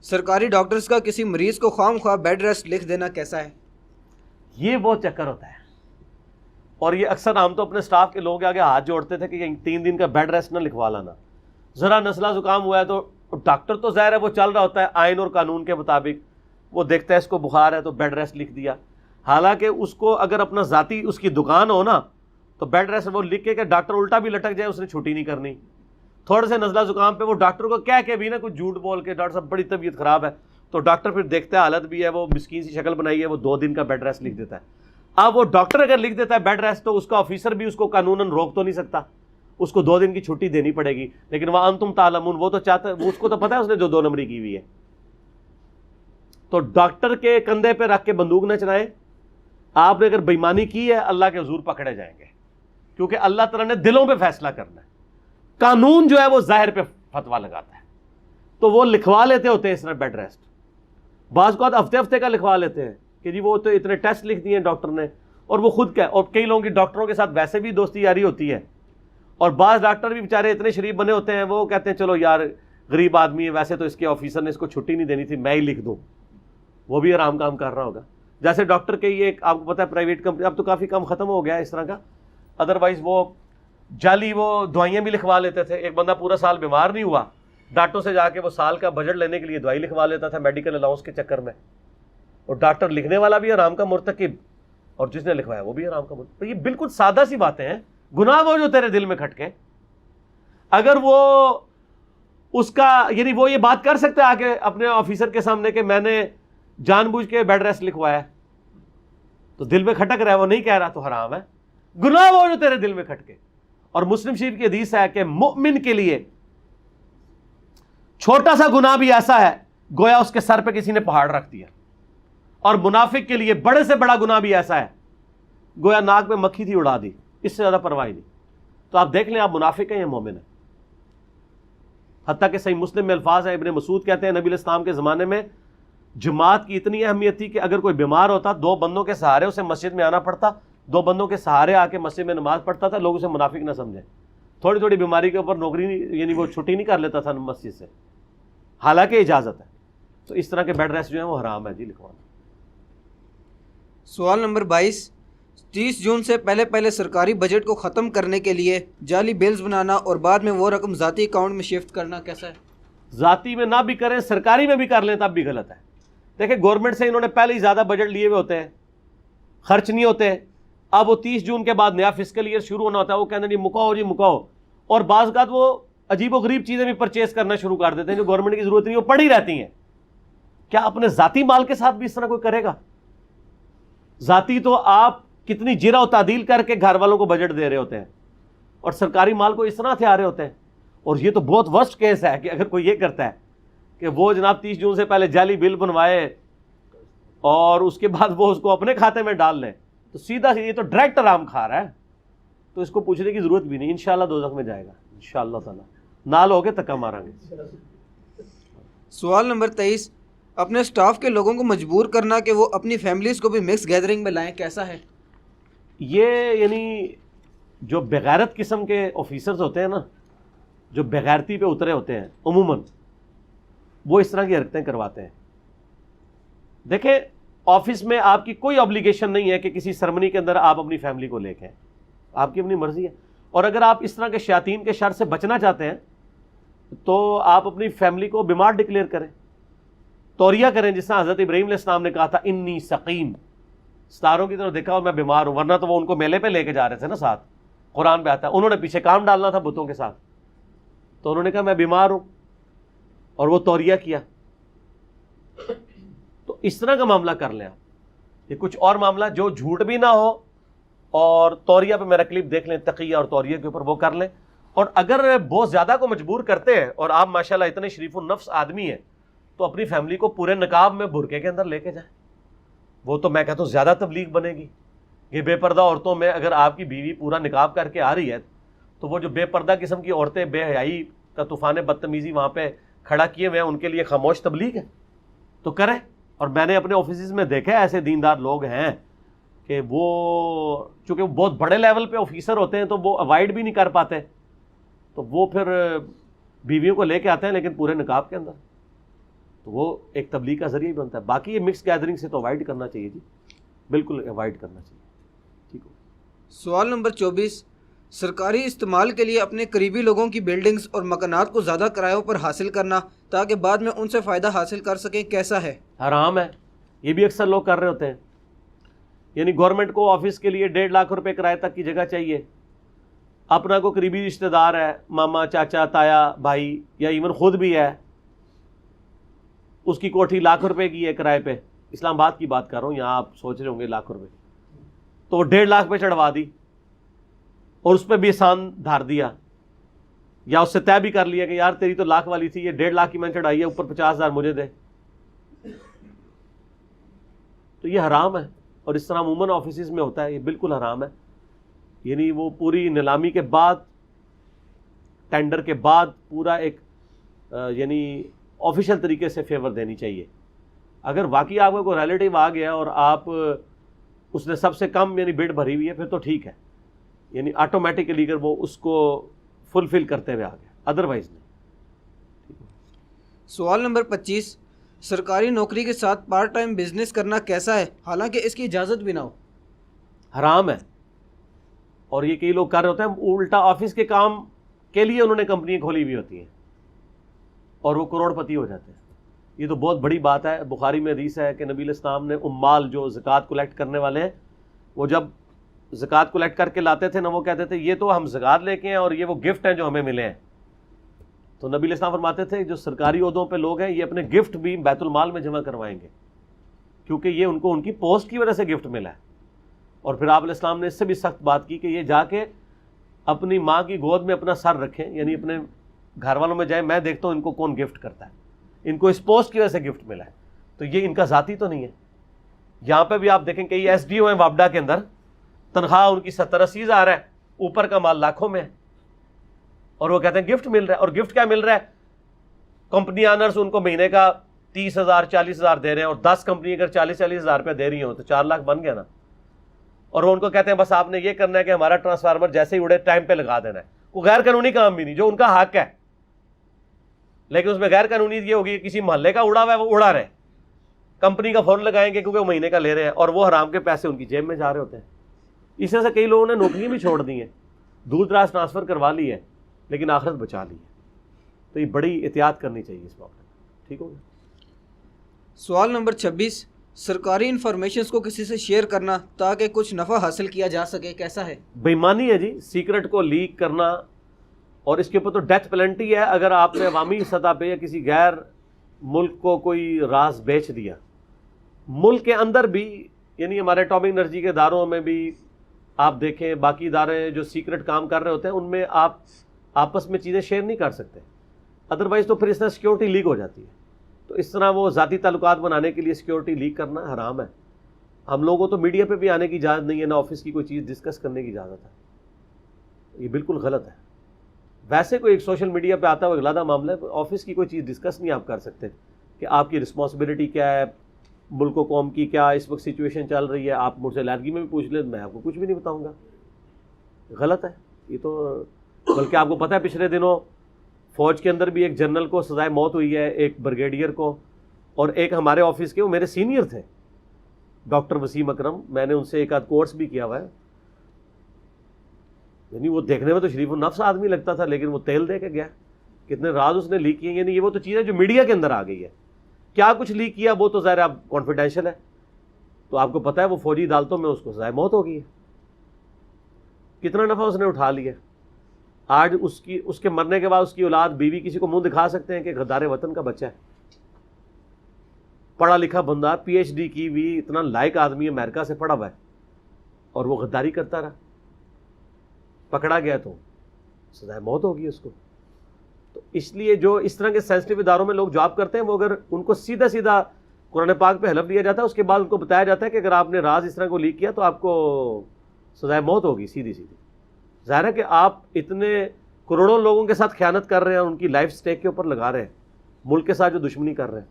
سرکاری ڈاکٹرز کا کسی مریض کو خواہ مخواہ بیڈ ریسٹ لکھ دینا کیسا ہے؟ یہ بہت چکر ہوتا ہے, اور یہ اکثر ہم تو اپنے سٹاف کے لوگ آگے ہاتھ جوڑتے تھے کہ 3 دن کا بیڈ ریسٹ نہ لکھوا لانا. ذرا نزلہ زکام ہوا ہے تو ڈاکٹر تو ظاہر ہے وہ چل رہا ہوتا ہے آئین اور قانون کے مطابق, وہ دیکھتا ہے اس کو بخار ہے تو بیڈ ریسٹ لکھ دیا. حالانکہ اس کو اگر اپنا ذاتی اس کی دکان ہو نا تو بیڈ ریسٹ وہ لکھ کے کہ ڈاکٹر الٹا بھی لٹک جائے اس نے چھٹی نہیں کرنی. تھوڑے سے نزلہ زکام پہ وہ ڈاکٹر کو کہہ کے بھی نا کچھ جھوٹ بول کے ڈاکٹر صاحب بڑی طبیعت خراب ہے, تو ڈاکٹر پھر دیکھتا ہے حالت بھی ہے, وہ مسکین سی شکل بنائی ہے, وہ 2 دن کا بیڈ ریسٹ لکھ دیتا ہے. اب وہ ڈاکٹر اگر لکھ دیتا ہے بیڈ ریسٹ تو اس کا آفیسر بھی اس کو قانوناً روک تو نہیں سکتا, اس کو 2 دن کی چھٹی دینی پڑے گی. لیکن وَأَنْتُمْ تَعْلَمُونَ, وہ تو چاہتا ہے, اس کو تو پتا ہے اس نے جو 2 نمبری کی ہوئی ہے. تو ڈاکٹر کے کندھے پہ رکھ کے بندوق نہ چلائیں. آپ نے اگر بےایمانی کی ہے اللہ کے حضور پکڑے جائیں گے, کیونکہ اللہ تعالیٰ نے دلوں پہ فیصلہ کرنا ہے. قانون جو ہے وہ ظاہر پہ فتویٰ لگاتا ہے, تو وہ لکھوا لیتے ہوتے ہیں اس طرح بیڈ ریسٹ. بعض اوقات ہفتے کا لکھوا لیتے ہیں کہ جی وہ تو اتنے ٹیسٹ لکھ دیے ڈاکٹر نے, اور وہ خود کا, اور کئی لوگوں کی ڈاکٹروں کے ساتھ ویسے بھی دوستی یاری ہوتی ہے, اور بعض ڈاکٹر بھی بیچارے اتنے شریف بنے ہوتے ہیں وہ کہتے ہیں چلو یار غریب آدمی ہے, ویسے تو اس کے آفیسر نے اس کو چھٹی نہیں دینی تھی, میں ہی لکھ دوں. وہ بھی آرام کام کر رہا ہوگا. جیسے ڈاکٹر کے یہ آپ کو پتا ہے پرائیویٹ کمپنی اب تو کافی کم ختم ہو گیا ہے اس طرح کا, ادروائز وہ جعلی وہ دوائیاں بھی لکھوا لیتے تھے. ایک بندہ پورا سال بیمار نہیں ہوا, ڈاکٹر سے جا کے وہ سال کا بجٹ لینے کے لیے دوائی لکھوا لیتا تھا میڈیکل الاؤنس کے چکر میں, اور ڈاکٹر لکھنے والا بھی حرام کا مرتکب اور جس نے لکھوایا وہ بھی حرام کا مرتکب. یہ بالکل سادہ سی باتیں ہیں, گناہ وہ جو تیرے دل میں کھٹکے. اگر وہ اس کا یعنی وہ یہ بات کر سکتا ہے آگے اپنے آفیسر کے سامنے کہ میں نے جان بوجھ کے بیڈ ریسٹ لکھوایا ہے, تو دل میں کھٹک رہا ہے, وہ نہیں کہہ رہا تو حرام ہے. گناہ وہ جو تیرے دل میں کھٹکے. اور مسلم شریف کی حدیث ہے کہ مؤمن کے لیے چھوٹا سا گناہ بھی ایسا ہے گویا اس کے سر پہ کسی نے پہاڑ رکھ دیا, اور منافق کے لیے بڑے سے بڑا گناہ بھی ایسا ہے گویا ناک میں مکھی تھی اڑا دی, اس سے زیادہ پرواہ نہیں. تو آپ دیکھ لیں آپ منافق ہیں یا مومن ہیں. حتیٰ کہ صحیح مسلم میں الفاظ ہیں, ابن مسعود کہتے ہیں نبی علیہ السلام کے زمانے میں جماعت کی اتنی اہمیت تھی کہ اگر کوئی بیمار ہوتا 2 بندوں کے سہارے اسے مسجد میں آنا پڑتا, 2 بندوں کے سہارے آ کے مسجد میں نماز پڑھتا تھا, لوگ اسے منافق نہ سمجھیں. تھوڑی تھوڑی بیماری کے اوپر نوکری یعنی وہ چھٹی نہیں کر لیتا تھا مسجد سے, حالانکہ اجازت ہے. تو اس طرح کے بیڈ ریسٹ جو ہیں وہ حرام ہے جی لکھوانا. سوال نمبر 22. 30 جون سے پہلے سرکاری بجٹ کو ختم کرنے کے لیے جعلی بلز بنانا اور بعد میں وہ رقم ذاتی اکاؤنٹ میں شفٹ کرنا کیسا ہے؟ ذاتی میں نہ بھی کریں, سرکاری میں بھی کر لیں تب بھی غلط ہے. دیکھیں گورنمنٹ سے انہوں نے پہلے ہی زیادہ بجٹ لیے ہوئے ہوتے ہیں, خرچ نہیں ہوتے. اب وہ 30 جون کے بعد نیا فسکل ایئر شروع ہونا ہوتا ہے, وہ کہتے ہیں جی مکاؤ جی مکاؤ, اور بعض اوقات وہ عجیب و غریب چیزیں بھی پرچیز کرنا شروع کر دیتے ہیں جو گورنمنٹ کی ضرورت نہیں, وہ پڑی رہتی ہیں. کیا اپنے ذاتی مال کے ساتھ بھی اس طرح کوئی کرے گا؟ ذاتی تو آپ کتنی جرا و تعدیل کر کے گھر والوں کو بجٹ دے رہے ہوتے ہیں, اور سرکاری مال کو اس طرح ہتھیارے ہوتے ہیں. اور یہ تو بہت ورسٹ کیس ہے کہ اگر کوئی یہ کرتا ہے کہ وہ جناب 30 جون سے پہلے جعلی بل بنوائے اور اس کے بعد وہ اس کو اپنے کھاتے میں ڈال لے, تو سیدھا یہ تو ڈائریکٹ حرام کھا رہا ہے. تو اس کو پوچھنے کی ضرورت بھی نہیں, انشاءاللہ دوزخ میں جائے گا انشاءاللہ تعالی. نال ہو کے تکا ماریں گے. سوال نمبر 23. اپنے سٹاف کے لوگوں کو مجبور کرنا کہ وہ اپنی فیملیز کو بھی مکس گیدرنگ میں لائیں کیسا ہے؟ یہ یعنی جو بغیرت قسم کے آفیسرز ہوتے ہیں نا, جو بغیرتی پہ اترے ہوتے ہیں عموماً, وہ اس طرح کی حرکتیں کرواتے ہیں. دیکھیں آفس میں آپ کی کوئی obligation نہیں ہے کہ کسی سرمنی کے اندر آپ اپنی فیملی کو لے کے آئیں, آپ کی اپنی مرضی ہے. اور اگر آپ اس طرح کے شیاطین کے شر سے بچنا چاہتے ہیں تو آپ اپنی فیملی کو بیمار ڈکلیئر کریں, توریہ کریں, جس طرح حضرت ابراہیم علیہ السلام نے کہا تھا انی سقیم, ستاروں کی طرف دیکھا اور میں بیمار ہوں, ورنہ تو وہ ان کو میلے پہ لے کے جا رہے تھے نا ساتھ, قرآن پہ آتا ہے. انہوں نے پیچھے کام ڈالنا تھا بتوں کے ساتھ, تو انہوں نے کہا میں بیمار ہوں, اور وہ توریہ کیا. تو اس طرح کا معاملہ کر لیں آپ. یہ کچھ اور معاملہ جو جھوٹ بھی نہ ہو, اور توریہ پہ میرا کلپ دیکھ لیں تقیہ اور توریہ کے اوپر, وہ کر لیں. اور اگر بہت زیادہ کو مجبور کرتے ہیں اور آپ ماشاءاللہ اتنے شریف النفس آدمی ہیں, تو اپنی فیملی کو پورے نقاب میں برقعے کے اندر لے کے جائیں. وہ تو میں کہتا ہوں زیادہ تبلیغ بنے گی. یہ بے پردہ عورتوں میں اگر آپ کی بیوی پورا نقاب کر کے آ رہی ہے, تو وہ جو بے پردہ قسم کی عورتیں بے حیائی کا طوفان بدتمیزی وہاں پہ کھڑا کیے ہوئے ہیں, ان کے لیے خاموش تبلیغ ہے تو کریں. اور میں نے اپنے آفیسز میں دیکھا ہے ایسے دیندار لوگ ہیں کہ وہ چونکہ وہ بہت بڑے لیول پہ آفیسر ہوتے ہیں تو وہ اوائڈ بھی نہیں کر پاتے, تو وہ پھر بیویوں کو لے کے آتے ہیں لیکن پورے نقاب کے اندر, تو وہ ایک تبلیغ کا ذریعہ بھی بنتا ہے. باقی یہ مکس گیدرنگ سے تو اوائڈ کرنا چاہیے جی, بالکل اوائڈ کرنا چاہیے. ٹھیک ہو. سوال نمبر 24. سرکاری استعمال کے لیے اپنے قریبی لوگوں کی بلڈنگز اور مکانات کو زیادہ کرایوں پر حاصل کرنا تاکہ بعد میں ان سے فائدہ حاصل کر سکیں کیسا ہے؟ حرام ہے. یہ بھی اکثر لوگ کر رہے ہوتے ہیں. یعنی گورنمنٹ کو آفس کے لیے 1.5 لاکھ روپے کرائے تک کی جگہ چاہیے, اپنا کو قریبی رشتہ دار ہے, ماما چاچا تایا بھائی یا ایون خود بھی ہے, اس کی کوٹھی 1 لاکھ روپے کی ہے کرائے پہ, اسلام آباد کی بات کر رہا ہوں, یہاں آپ سوچ رہے ہوں گے 1 لاکھ روپے, تو وہ 1.5 لاکھ پہ چڑھوا دی اور اس پہ بھی احسان دھار دیا, یا اس سے طے بھی کر لیا کہ یار تیری تو 1 لاکھ والی تھی, یہ 1.5 لاکھ کی میں چڑھائی ہے, اوپر 50,000 مجھے دے. تو یہ حرام ہے, اور اس طرح عموماً آفیسز میں ہوتا ہے, یہ بالکل حرام ہے. یعنی وہ پوری نیلامی کے بعد, ٹینڈر کے بعد پورا ایک یعنی آفیشیل طریقے سے فیور دینی چاہیے. اگر واقعی آپ کا کوئی ریلیٹیو آ گیا اور آپ اس نے سب سے کم یعنی بڈ بھری ہوئی ہے, پھر تو ٹھیک ہے, یعنی آٹومیٹکلی اگر وہ اس کو فلفل کرتے ہوئے آ گیا, ادروائز نہیں. سوال نمبر 25. سرکاری نوکری کے ساتھ پارٹ ٹائم بزنس کرنا کیسا ہے حالانکہ اس کی اجازت بھی نہ ہو؟ حرام ہے. اور یہ کئی لوگ کر رہے ہوتے ہیں الٹا, آفس کے کام کے لیے انہوں نے کمپنیاں کھولی ہوئی ہوتی ہیں اور وہ کروڑ پتی ہو جاتے ہیں. یہ تو بہت بڑی بات ہے. بخاری میں حدیث ہے کہ نبی علیہ السلام نے عمال جو زکوٰۃ کلیکٹ کرنے والے ہیں, وہ جب زکوٰۃ کلیکٹ کر کے لاتے تھے نہ وہ کہتے تھے یہ تو ہم زکوٰۃ لے کے ہیں اور یہ وہ گفٹ ہیں جو ہمیں ملے ہیں. تو نبی علیہ السلام فرماتے تھے جو سرکاری عہدوں پہ لوگ ہیں یہ اپنے گفٹ بھی بیت المال میں جمع کروائیں گے کیونکہ یہ ان کو ان کی پوسٹ کی وجہ سے گفٹ ملا ہے. اور پھر آپ علیہ السلام نے اس سے بھی سخت بات کی کہ یہ جا کے اپنی ماں کی گود میں اپنا سر رکھیں, یعنی اپنے گھر والوں میں جائیں, میں دیکھتا ہوں ان کو کون گفٹ کرتا ہے, ان کو اس پوسٹ کی وجہ سے گفٹ ملا ہے, تو یہ ان کا ذاتی تو نہیں ہے. یہاں پہ بھی آپ دیکھیں کئی ایس ڈی او ہیں وابڈا کے اندر, تنخواہ ان کی 70-80 ہزار ہے, اوپر کا مال لاکھوں میں ہے, اور وہ کہتے ہیں گفٹ مل رہا ہے. اور گفٹ کیا مل رہا ہے؟ کمپنی آنرز ان کو مہینے کا 30,000 40,000 دے رہے ہیں, اور 10 کمپنی اگر 40,000 روپے دے رہی ہوں تو 4 لاکھ بن گیا نا. اور وہ ان کو کہتے ہیں بس آپ نے یہ کرنا ہے کہ ہمارا ٹرانسفارمر جیسے ہی اڑے ٹائم پہ لگا دینا ہے. وہ غیر قانونی کام بھی نہیں, جو ان کا حق ہے, لیکن اس میں غیر قانونی یہ ہوگی کہ کسی محلے کا اڑا ہوا ہے وہ اڑا رہے, کمپنی کا فون لگائیں گے کیونکہ وہ مہینے کا لے رہے ہیں, اور وہ حرام کے پیسے ان کی جیب میں جا رہے ہوتے ہیں. اس طرح سے کئی لوگوں نے نوکری بھی چھوڑ دی ہیں, دور دراز ٹرانسفر کروا لی ہے, لیکن آخرت بچا لی ہے. تو یہ بڑی احتیاط کرنی چاہیے اس معاملے میں. ٹھیک ہوگا. سوال نمبر 26, سرکاری انفارمیشنز کو کسی سے شیئر کرنا تاکہ کچھ نفع حاصل کیا جا سکے کیسا ہے؟ بے ایمانی ہے جی, سیکرٹ کو لیک کرنا, اور اس کے اوپر تو ڈیتھ پینلٹی ہے اگر آپ نے عوامی سطح پہ یا کسی غیر ملک کو کوئی راز بیچ دیا. ملک کے اندر بھی, یعنی ہمارے اٹامک انرجی کے اداروں میں بھی آپ دیکھیں, باقی ادارے جو سیکرٹ کام کر رہے ہوتے ہیں ان میں آپ آپس میں چیزیں شیئر نہیں کر سکتے, ادروائز تو پھر اس طرح سیکیورٹی لیک ہو جاتی ہے. تو اس طرح وہ ذاتی تعلقات بنانے کے لیے سیکیورٹی لیک کرنا حرام ہے. ہم لوگوں کو تو میڈیا پہ بھی آنے کی اجازت نہیں ہے, نہ آفس کی کوئی چیز ڈسکس کرنے کی اجازت ہے. یہ بالکل غلط ہے. ویسے کوئی ایک سوشل میڈیا پہ آتا ہے وہ علیحدہ معاملہ ہے, آفس کی کوئی چیز ڈسکس نہیں آپ کر سکتے کہ آپ کی رسپانسبلٹی کیا ہے, ملک و قوم کی کیا اس وقت سچویشن چل رہی ہے. آپ مجھ سے علیحدگی میں بھی پوچھ لیں, میں آپ کو کچھ بھی نہیں بتاؤں گا. غلط ہے یہ تو. بلکہ آپ کو پتہ ہے پچھلے دنوں فوج کے اندر بھی ایک جنرل کو سزائے موت ہوئی ہے, ایک بریگیڈیئر کو, اور ایک ہمارے آفس کے, وہ میرے سینئر تھے, ڈاکٹر وسیم اکرم, میں نے ان سے ایک آدھ کورس بھی کیا ہوا ہے. یعنی وہ دیکھنے میں تو شریف النفس آدمی لگتا تھا, لیکن وہ تیل دے کے گیا. کتنے راز اس نے لیک کیے. یعنی یہ وہ تو چیزیں جو میڈیا کے اندر آ گئی ہے. کیا کچھ لیک کیا وہ تو ظاہر اب کانفیڈینشیل ہے. تو آپ کو پتہ ہے وہ فوجی عدالتوں میں اس کو سزائے موت ہو گئی ہے. کتنا نفع اس نے اٹھا لیا. آج اس کے مرنے کے بعد اس کی اولاد بیوی کسی کو منہ دکھا سکتے ہیں کہ غدار وطن کا بچہ ہے. پڑھا لکھا بندہ, پی ایچ ڈی کی ہوئی, اتنا لائق آدمی, امریکہ سے پڑھا ہوا ہے, اور وہ غداری کرتا رہا, پکڑا گیا تو سزائے موت ہوگی اس کو. تو اس لیے جو اس طرح کے سینسٹیو اداروں میں لوگ جاب کرتے ہیں, وہ اگر ان کو سیدھا سیدھا قرآن پاک پہ حلف دیا جاتا ہے, اس کے بعد ان کو بتایا جاتا ہے کہ اگر آپ نے راز اس طرح کو لیک کیا تو آپ کو سزائے موت ہوگی سیدھی سیدھی. ظاہر ہے کہ آپ اتنے کروڑوں لوگوں کے ساتھ خیانت کر رہے ہیں, ان کی لائف سٹیک کے اوپر لگا رہے ہیں, ملک کے ساتھ جو دشمنی کر رہے ہیں.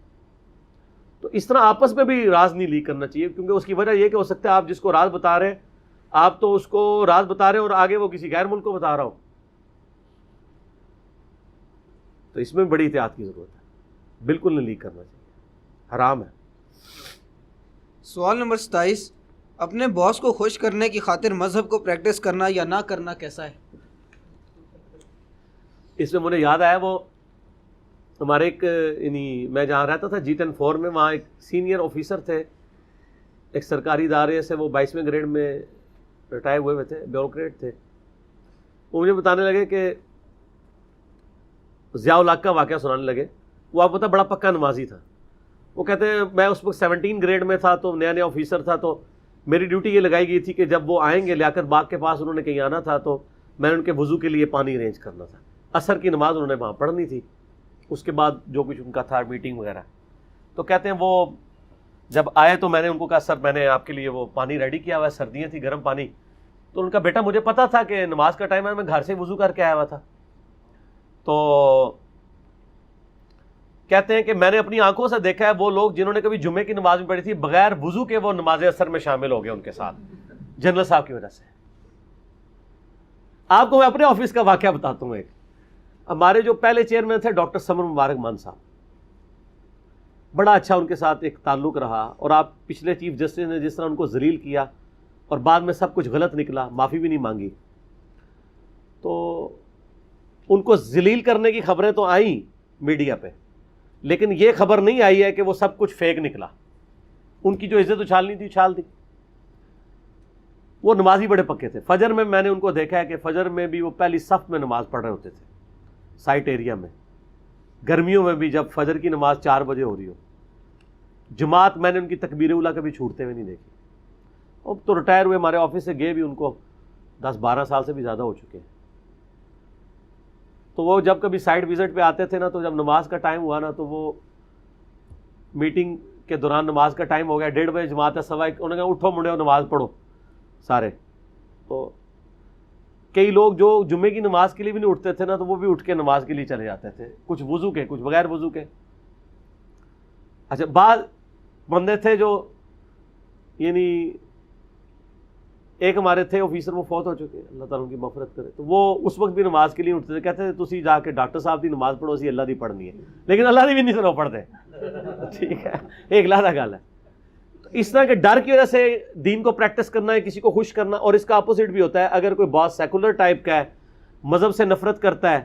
تو اس طرح آپس میں بھی راز نہیں لیک کرنا چاہیے, کیونکہ اس کی وجہ یہ کہ ہو سکتا ہے آپ جس کو راز بتا رہے ہیں, آپ تو اس کو راز بتا رہے ہیں اور آگے وہ کسی غیر ملک کو بتا رہا ہو. تو اس میں بڑی احتیاط کی ضرورت ہے. بالکل نہیں لیک کرنا چاہیے, حرام ہے. سوال نمبر 27, اپنے باس کو خوش کرنے کی خاطر مذہب کو پریکٹس کرنا یا نہ کرنا کیسا ہے؟ اس میں مجھے یاد آیا, وہ ہمارے ایک, یعنی میں جہاں رہتا تھا G10-4 میں, وہاں ایک سینئر آفیسر تھے ایک سرکاری ادارے سے, وہ 22ویں گریڈ میں ریٹائر ہوئے تھے, بیوروکریٹ تھے. وہ مجھے بتانے لگے کہ ضیاء الحق کا واقعہ سنانے لگے. وہ آپ پتہ بڑا پکا نمازی تھا. وہ کہتے ہیں میں اس وقت 17 گریڈ میں تھا, تو نیا آفیسر تھا, تو میری ڈیوٹی یہ لگائی گئی تھی کہ جب وہ آئیں گے لیاقت باغ کے پاس, انہوں نے کہیں آنا تھا, تو میں نے ان کے وضو کے لیے پانی ارینج کرنا تھا. عصر کی نماز انہوں نے وہاں پڑھنی تھی, اس کے بعد جو کچھ ان کا تھا میٹنگ وغیرہ. تو کہتے ہیں وہ جب آئے تو میں نے ان کو کہا سر میں نے آپ کے لیے وہ پانی ریڈی کیا ہوا ہے, سردیاں تھیں, گرم پانی. تو ان کا بیٹا مجھے پتا تھا کہ نماز کا ٹائم ہے, میں گھر سے وضو کر کے آیا ہوا تھا. تو کہتے ہیں کہ میں نے اپنی آنکھوں سے دیکھا ہے وہ لوگ جنہوں نے کبھی جمعے کی نماز میں پڑھی تھی, بغیر وضو کے وہ نماز اثر میں شامل ہو گئے ان کے ساتھ, جنرل صاحب کی وجہ سے. آپ کو میں اپنے آفس کا واقعہ بتاتا ہوں. ایک ہمارے جو پہلے چیئرمین تھے ڈاکٹر سمر مبارک مان صاحب, بڑا اچھا ان کے ساتھ ایک تعلق رہا, اور آپ پچھلے چیف جسٹس نے جس طرح ان کو ذلیل کیا اور بعد میں سب کچھ غلط نکلا, معافی بھی نہیں مانگی, تو ان کو ذلیل کرنے کی خبریں تو آئیں میڈیا پہ, لیکن یہ خبر نہیں آئی ہے کہ وہ سب کچھ فیک نکلا. ان کی جو عزت اچھالنی تھی اچھال دی. وہ نمازی بڑے پکے تھے. فجر میں نے ان کو دیکھا ہے کہ فجر میں بھی وہ پہلی صف میں نماز پڑھ رہے ہوتے تھے سائٹ ایریا میں. گرمیوں میں بھی جب فجر کی نماز 4 بجے ہو رہی ہو, جماعت میں نے ان کی تکبیر اولیٰ کبھی چھوٹتے ہوئے نہیں دیکھی. اب تو ریٹائر ہوئے, ہمارے آفس سے گئے بھی ان کو 10-12 سال سے بھی زیادہ ہو چکے ہیں. تو وہ جب کبھی سائٹ وزٹ پہ آتے تھے نا, تو جب نماز کا ٹائم ہوا نا, تو وہ میٹنگ کے دوران نماز کا ٹائم ہو گیا, 1:30 بجے جماعت ہے, 1:15 انہوں نے کہا اٹھو منڈے نماز پڑھو سارے. تو کئی لوگ جو جمعے کی نماز کے لیے بھی نہیں اٹھتے تھے نا, تو وہ بھی اٹھ کے نماز کے لیے چلے جاتے تھے, کچھ وضو کے, کچھ بغیر وضو کے. اچھا, بعض بندے تھے جو یعنی ایک ہمارے تھے آفیسر, وہ فوت ہو چکے, اللہ تعالیٰ ان کی مغفرت کرے, تو وہ اس وقت بھی نماز کے لیے اٹھتے تھے. کہتے تھے تسی جا کے ڈاکٹر صاحب دی نماز پڑھو, اسی اللہ دی پڑھنی ہے, لیکن اللہ دی بھی نہیں سنو پڑھتے. ٹھیک ہے, ایک لادا گل ہے. اس طرح کے ڈر کی وجہ سے دین کو پریکٹس کرنا ہے, کسی کو خوش کرنا. اور اس کا اپوزٹ بھی ہوتا ہے, اگر کوئی بہت سیکولر ٹائپ کا ہے, مذہب سے نفرت کرتا ہے,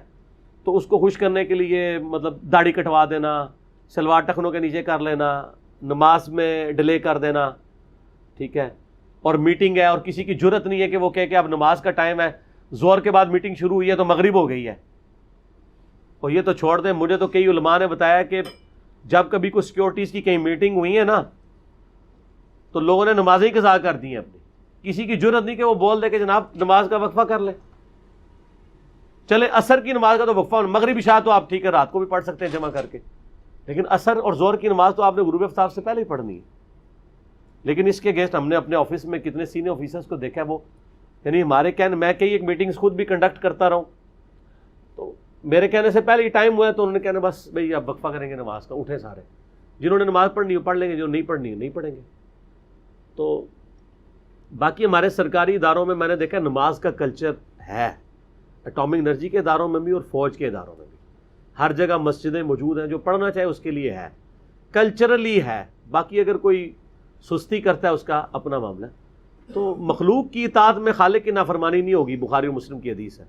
تو اس کو خوش کرنے کے لیے مطلب داڑھی کٹوا دینا, شلوار ٹخنوں کے نیچے کر لینا, نماز میں ڈیلے کر دینا. ٹھیک ہے, اور میٹنگ ہے اور کسی کی جرت نہیں ہے کہ وہ کہے کہ اب نماز کا ٹائم ہے, زہر کے بعد میٹنگ شروع ہوئی ہے تو مغرب ہو گئی ہے. اور یہ تو چھوڑ دیں, مجھے تو کئی علماء نے بتایا کہ جب کبھی کوئی سیکورٹیز کی کہیں میٹنگ ہوئی ہے نا, تو لوگوں نے نمازیں ہی قضا کر دی ہیں اپنی. کسی کی جرت نہیں کہ وہ بول دے کہ جناب نماز کا وقفہ کر لیں. چلے عصر کی نماز کا تو وقفہ, مغرب عشاء تو آپ ٹھیک ہے رات کو بھی پڑھ سکتے ہیں جمع کر کے, لیکن عصر اور ظہر کی نماز تو آپ نے غروب آفتاب سے پہلے ہی پڑھنی ہے. لیکن اس کے اگینسٹ ہم نے اپنے آفس میں کتنے سینئر آفیسرز کو دیکھا ہے, وہ یعنی ہمارے کہنے, میں کئی ایک میٹنگز خود بھی کنڈکٹ کرتا رہا ہوں, تو میرے کہنے سے پہلے ہی ٹائم ہوا ہے تو انہوں نے کہنا بس بھئی اب وقفہ کریں گے نماز کا, اٹھیں سارے, جنہوں نے نماز پڑھنی ہو پڑھ لیں گے, جو نہیں پڑھنی ہو نہیں پڑھیں گے. تو باقی ہمارے سرکاری اداروں میں نے دیکھا نماز کا کلچر ہے, اٹامک انرجی کے اداروں میں بھی اور فوج کے اداروں میں بھی, ہر جگہ مسجدیں موجود ہیں, جو پڑھنا چاہے اس کے لیے ہے, کلچرلی ہے. باقی اگر کوئی سستی کرتا ہے اس کا اپنا معاملہ. تو مخلوق کی اطاعت میں خالق کی نافرمانی نہیں ہوگی, بخاری و مسلم کی حدیث ہے.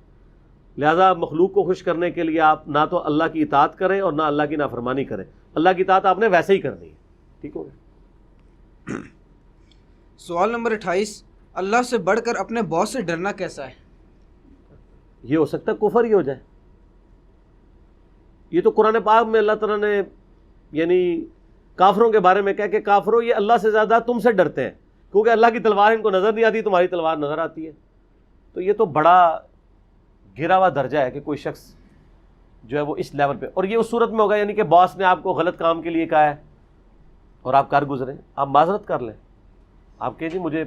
لہذا مخلوق کو خوش کرنے کے لیے آپ نہ تو اللہ کی اطاعت کریں اور نہ اللہ کی نافرمانی کریں. اللہ کی اطاعت آپ نے ویسے ہی کرنی ہے. ٹھیک ہو گیا. سوال نمبر 28, اللہ سے بڑھ کر اپنے باس سے ڈرنا کیسا ہے؟ یہ ہو سکتا ہے کفر ہی ہو جائے. یہ تو قرآن پاک میں اللہ تعالیٰ نے یعنی کافروں کے بارے میں کہا کہ کافروں یہ اللہ سے زیادہ تم سے ڈرتے ہیں, کیونکہ اللہ کی تلوار ان کو نظر نہیں آتی, تمہاری تلوار نظر آتی ہے. تو یہ تو بڑا گرا ہوا درجہ ہے کہ کوئی شخص جو ہے وہ اس لیول پہ, اور یہ اس صورت میں ہوگا یعنی کہ باس نے آپ کو غلط کام کے لیے کہا ہے اور آپ کر گزرے, آپ معذرت کر لیں, آپ کہیں جی مجھے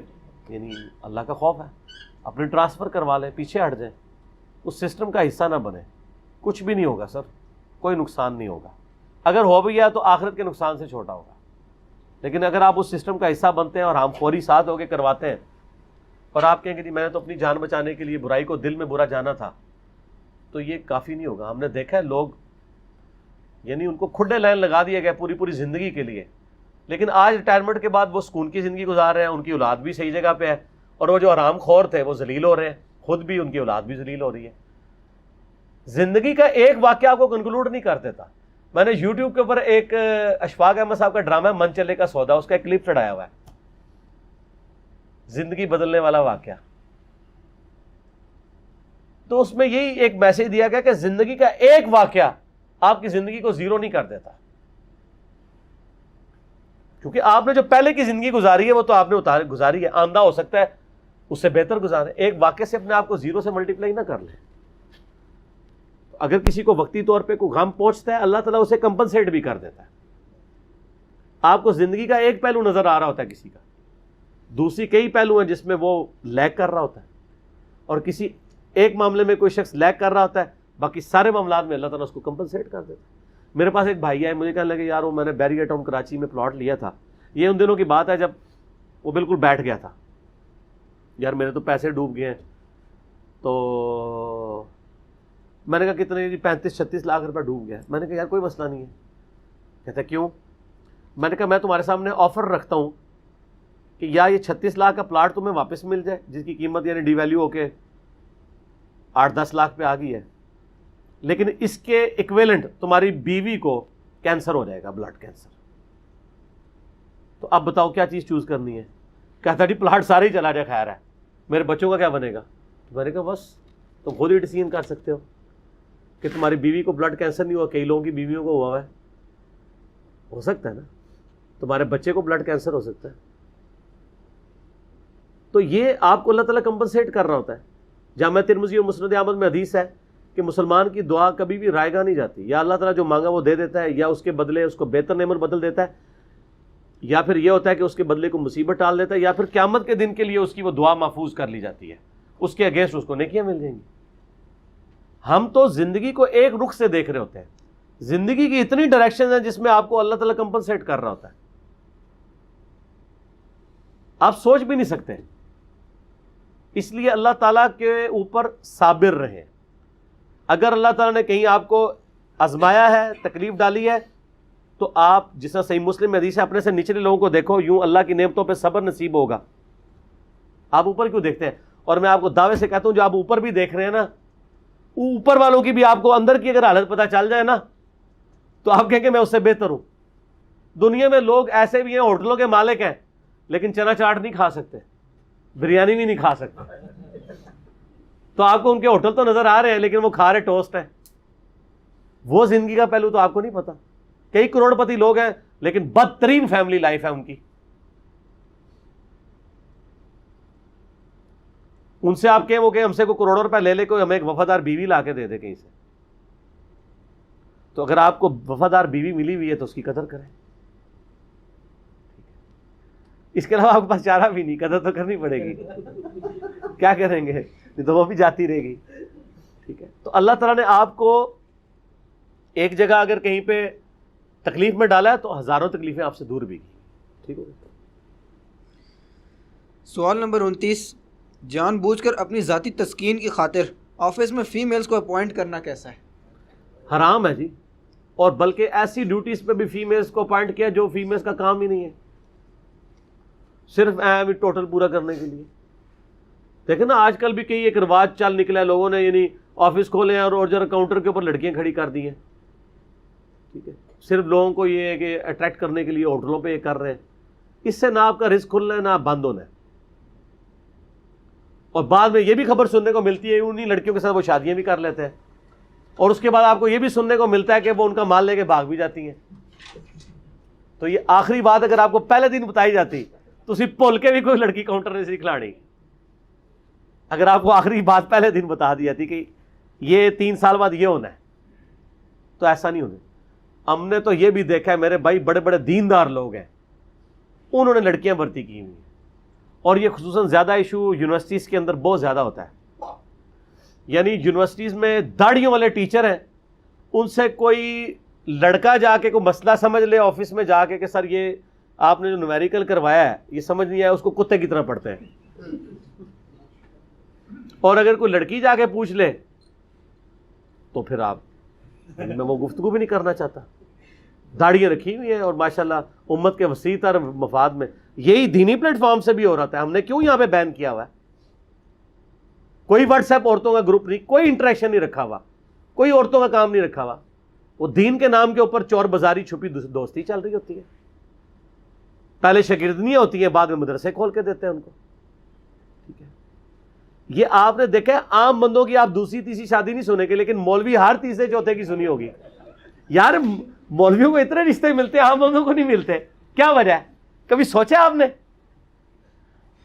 یعنی اللہ کا خوف ہے, اپنے ٹرانسفر کروا لیں, پیچھے ہٹ جائیں, اس سسٹم کا حصہ نہ بنیں. کچھ بھی نہیں ہوگا سر, کوئی نقصان نہیں ہوگا. اگر ہو بھی گیا تو آخرت کے نقصان سے چھوٹا ہوگا. لیکن اگر آپ اس سسٹم کا حصہ بنتے ہیں اور ہم فوری ساتھ ہو کے کرواتے ہیں, اور آپ کہیں گے جی میں نے تو اپنی جان بچانے کے لیے برائی کو دل میں برا جانا تھا, تو یہ کافی نہیں ہوگا. ہم نے دیکھا ہے لوگ یعنی ان کو کھڈے لائن لگا دیا گیا پوری زندگی کے لیے, لیکن آج ریٹائرمنٹ کے بعد وہ سکون کی زندگی گزار رہے ہیں, ان کی اولاد بھی صحیح جگہ پہ ہے, اور وہ جو آرام خور تھے وہ ذلیل ہو رہے ہیں, خود بھی ان کی اولاد بھی ذلیل ہو رہی ہے. زندگی کا ایک واقعہ آپ کو کنکلوڈ نہیں کر دیتا. میں نے یوٹیوب کے اوپر ایک اشفاق احمد صاحب کا ڈرامہ من چلے کا سودا, اس کا ایک کلپ چڑھایا ہوا ہے, زندگی بدلنے والا واقعہ. تو اس میں یہی ایک میسج دیا گیا کہ زندگی کا ایک واقعہ آپ کی زندگی کو زیرو نہیں کر دیتا, کیونکہ آپ نے جو پہلے کی زندگی گزاری ہے وہ تو آپ نے گزاری ہے, آندہ ہو سکتا ہے اس سے بہتر گزارے. ایک واقعے سے اپنے آپ کو زیرو سے ملٹیپلائی نہ کر لیں. اگر کسی کو وقتی طور پہ کوئی غم پہنچتا ہے, اللہ تعالیٰ اسے کمپنسیٹ بھی کر دیتا ہے. آپ کو زندگی کا ایک پہلو نظر آ رہا ہوتا ہے کسی کا, دوسری کئی پہلو ہیں جس میں وہ لیگ کر رہا ہوتا ہے, اور کسی ایک معاملے میں کوئی شخص لیگ کر رہا ہوتا ہے, باقی سارے معاملات میں اللہ تعالیٰ اس کو کمپنسیٹ کر دیتا ہے. میرے پاس ایک بھائی ہے, مجھے کہنے لگے یار وہ میں نے بیری ٹاؤن کراچی میں پلاٹ لیا تھا, یہ ان دنوں کی بات ہے جب وہ بالکل بیٹھ گیا تھا, یار میرے تو پیسے ڈوب گئے ہیں. تو میں نے کہا کتنے, 35-36 لاکھ روپے ڈوب گیا. میں نے کہا یار کوئی مسئلہ نہیں ہے. کہتا کیوں؟ میں نے کہا میں تمہارے سامنے آفر رکھتا ہوں کہ یا یہ 36 لاکھ کا پلاٹ تمہیں واپس مل جائے, جس کی قیمت یعنی ڈی ویلیو ہو کے 8-10 لاکھ پہ آ گئی ہے, لیکن اس کے ایکویلنٹ تمہاری بیوی کو کینسر ہو جائے گا, بلڈ کینسر. تو اب بتاؤ کیا چیز چوز کرنی ہے؟ کہتا جی پلاٹ سارے ہی چلا جائے, خیر ہے. میرے بچوں کا کیا بنے گا؟ میں نے کہا بس تم خود ہی ڈیسیژن کر سکتے ہو کہ تمہاری بیوی کو بلڈ کینسر نہیں ہوا، کئی لوگوں کی بیویوں کو ہوا ہے، ہو سکتا ہے نا، تمہارے بچے کو بلڈ کینسر ہو سکتا ہے. تو یہ آپ کو اللہ تعالیٰ کمپنسیٹ کر رہا ہوتا ہے. جامع ترمذی اور مسند احمد میں حدیث ہے کہ مسلمان کی دعا کبھی بھی رائے گاہ نہیں جاتی. یا اللہ تعالیٰ جو مانگا وہ دے دیتا ہے، یا اس کے بدلے اس کو بہتر نعمت بدل دیتا ہے، یا پھر یہ ہوتا ہے کہ اس کے بدلے کو مصیبت ٹال دیتا ہے، یا پھر قیامت کے دن کے لیے اس کی وہ دعا محفوظ کر لی جاتی ہے، اس کے اگینسٹ اس کو نیکیاں مل جائیں گی. ہم تو زندگی کو ایک رخ سے دیکھ رہے ہوتے ہیں. زندگی کی اتنی ڈائریکشن ہیں جس میں آپ کو اللہ تعالیٰ کمپنسیٹ کر رہا ہوتا ہے، آپ سوچ بھی نہیں سکتے. اس لیے اللہ تعالیٰ کے اوپر صابر رہیں. اگر اللہ تعالیٰ نے کہیں آپ کو آزمایا ہے، تکلیف ڈالی ہے، تو آپ جس طرح صحیح مسلم میں حدیث ہے، اپنے سے نچلے لوگوں کو دیکھو، یوں اللہ کی نعمتوں پہ صبر نصیب ہوگا. آپ اوپر کیوں دیکھتے ہیں؟ اور میں آپ کو دعوے سے کہتا ہوں جو آپ اوپر بھی دیکھ رہے ہیں نا، اوپر والوں کی بھی آپ کو اندر کی اگر حالت پتہ چل جائے نا تو آپ کہیں کہ میں اس سے بہتر ہوں. دنیا میں لوگ ایسے بھی ہیں، ہوٹلوں کے مالک ہیں، لیکن چنا چاٹ نہیں کھا سکتے، بریانی بھی نہیں کھا سکتے. تو آپ کو ان کے ہوٹل تو نظر آ رہے ہیں، لیکن وہ کھا رہے ٹوسٹ ہے. وہ زندگی کا پہلو تو آپ کو نہیں پتا. کئی کروڑ پتی لوگ ہیں لیکن بدترین فیملی لائف ہے ان کی. ان سے آپ کہیں وہ کہ ہم سے کوئی کروڑوں روپے لے لے، کوئی ہمیں ایک وفادار بیوی لا کے دے دے کہیں سے. تو اگر آپ کو وفادار بیوی ملی ہوئی ہے تو اس کی قدر کریں. اس کے علاوہ آپ کے پاس چارہ بھی نہیں، قدر تو کرنی پڑے گی. کیا کریں گے؟ نہیں تو وہ بھی جاتی رہے گی. ٹھیک ہے. تو اللہ تعالیٰ نے آپ کو ایک جگہ اگر کہیں پہ تکلیف میں ڈالا ہے تو ہزاروں تکلیفیں آپ سے دور بھی کی. ٹھیک ہو. سوال نمبر 29، جان بوجھ کر اپنی ذاتی تسکین کی خاطر آفس میں فیمیلز کو اپوائنٹ کرنا کیسا ہے؟ حرام ہے جی. اور بلکہ ایسی ڈیوٹیز پہ بھی فیمیلز کو اپوائنٹ کیا جو فیمیلز کا کام ہی نہیں ہے، صرف اہم ٹوٹل پورا کرنے کے لیے. دیکھیں نا آج کل بھی کئی ایک رواج چل نکلا ہے لوگوں نے، یعنی آفس کھولے ہیں اور ذرا کاؤنٹر کے اوپر لڑکیاں کھڑی کر دی ہیں. ٹھیک ہے. صرف لوگوں کو یہ ہے کہ اٹریکٹ کرنے کے لیے ہوٹلوں پہ یہ کر رہے ہیں. اس سے نہ آپ کا رزق کھلنا ہے نہ آپ بند ہونا ہے. اور بعد میں یہ بھی خبر سننے کو ملتی ہے انہیں لڑکیوں کے ساتھ وہ شادیاں بھی کر لیتے ہیں، اور اس کے بعد آپ کو یہ بھی سننے کو ملتا ہے کہ وہ ان کا مال لے کے بھاگ بھی جاتی ہیں. تو یہ آخری بات اگر آپ کو پہلے دن بتائی جاتی تو اسی بھول کے بھی کوئی لڑکی کاؤنٹر نہیں سی کھلاڑی. اگر آپ کو آخری بات پہلے دن بتا دی جاتی کہ یہ 3 سال بعد یہ ہونا ہے، تو ایسا نہیں ہونا. ہم نے تو یہ بھی دیکھا ہے میرے بھائی، بڑے بڑے دیندار لوگ ہیں انہوں نے لڑکیاں بھرتی کی ہوئی ہیں. اور یہ خصوصاً زیادہ ایشو یونیورسٹیز کے اندر بہت زیادہ ہوتا ہے. یعنی یونیورسٹیز میں داڑھیوں والے ٹیچر ہیں، ان سے کوئی لڑکا جا کے کوئی مسئلہ سمجھ لے آفس میں جا کے کہ سر یہ آپ نے جو نومیریکل کروایا ہے یہ سمجھ نہیں آیا، اس کو کتے کی طرح پڑھتے ہیں. اور اگر کوئی لڑکی جا کے پوچھ لے تو پھر آپ میں وہ گفتگو بھی نہیں کرنا چاہتا. داڑیاں رکھی ہوئی ہیں اور ماشاءاللہ امت کے وسیع تر مفاد میں یہی دینی پلیٹ فارم سے بھی ہو رہا تھا. ہم نے کیوں یہاں پہ بین کیا ہوا ہے؟ کوئی واٹس ایپ عورتوں کا گروپ نہیں، کوئی انٹریکشن نہیں رکھا ہوا، کوئی عورتوں کا کام نہیں رکھا ہوا. وہ دین کے نام کے اوپر چور بازاری چھپی دوستی چل رہی ہوتی ہے. پہلے شاگردنیاں ہوتی ہیں، بعد میں مدرسے کھول کے دیتے ہیں ان کو. ٹھیک ہے. یہ آپ نے دیکھا ہے عام بندوں کی آپ دوسری تیسری شادی نہیں سنے گے، لیکن مولوی ہر تیسرے چوتھے کی سنی ہوگی. یار مولویوں کو اتنے رشتے ملتے ہیں، عام بندوں کو نہیں ملتے. کیا وجہ ہے؟ کبھی سوچا آپ نے؟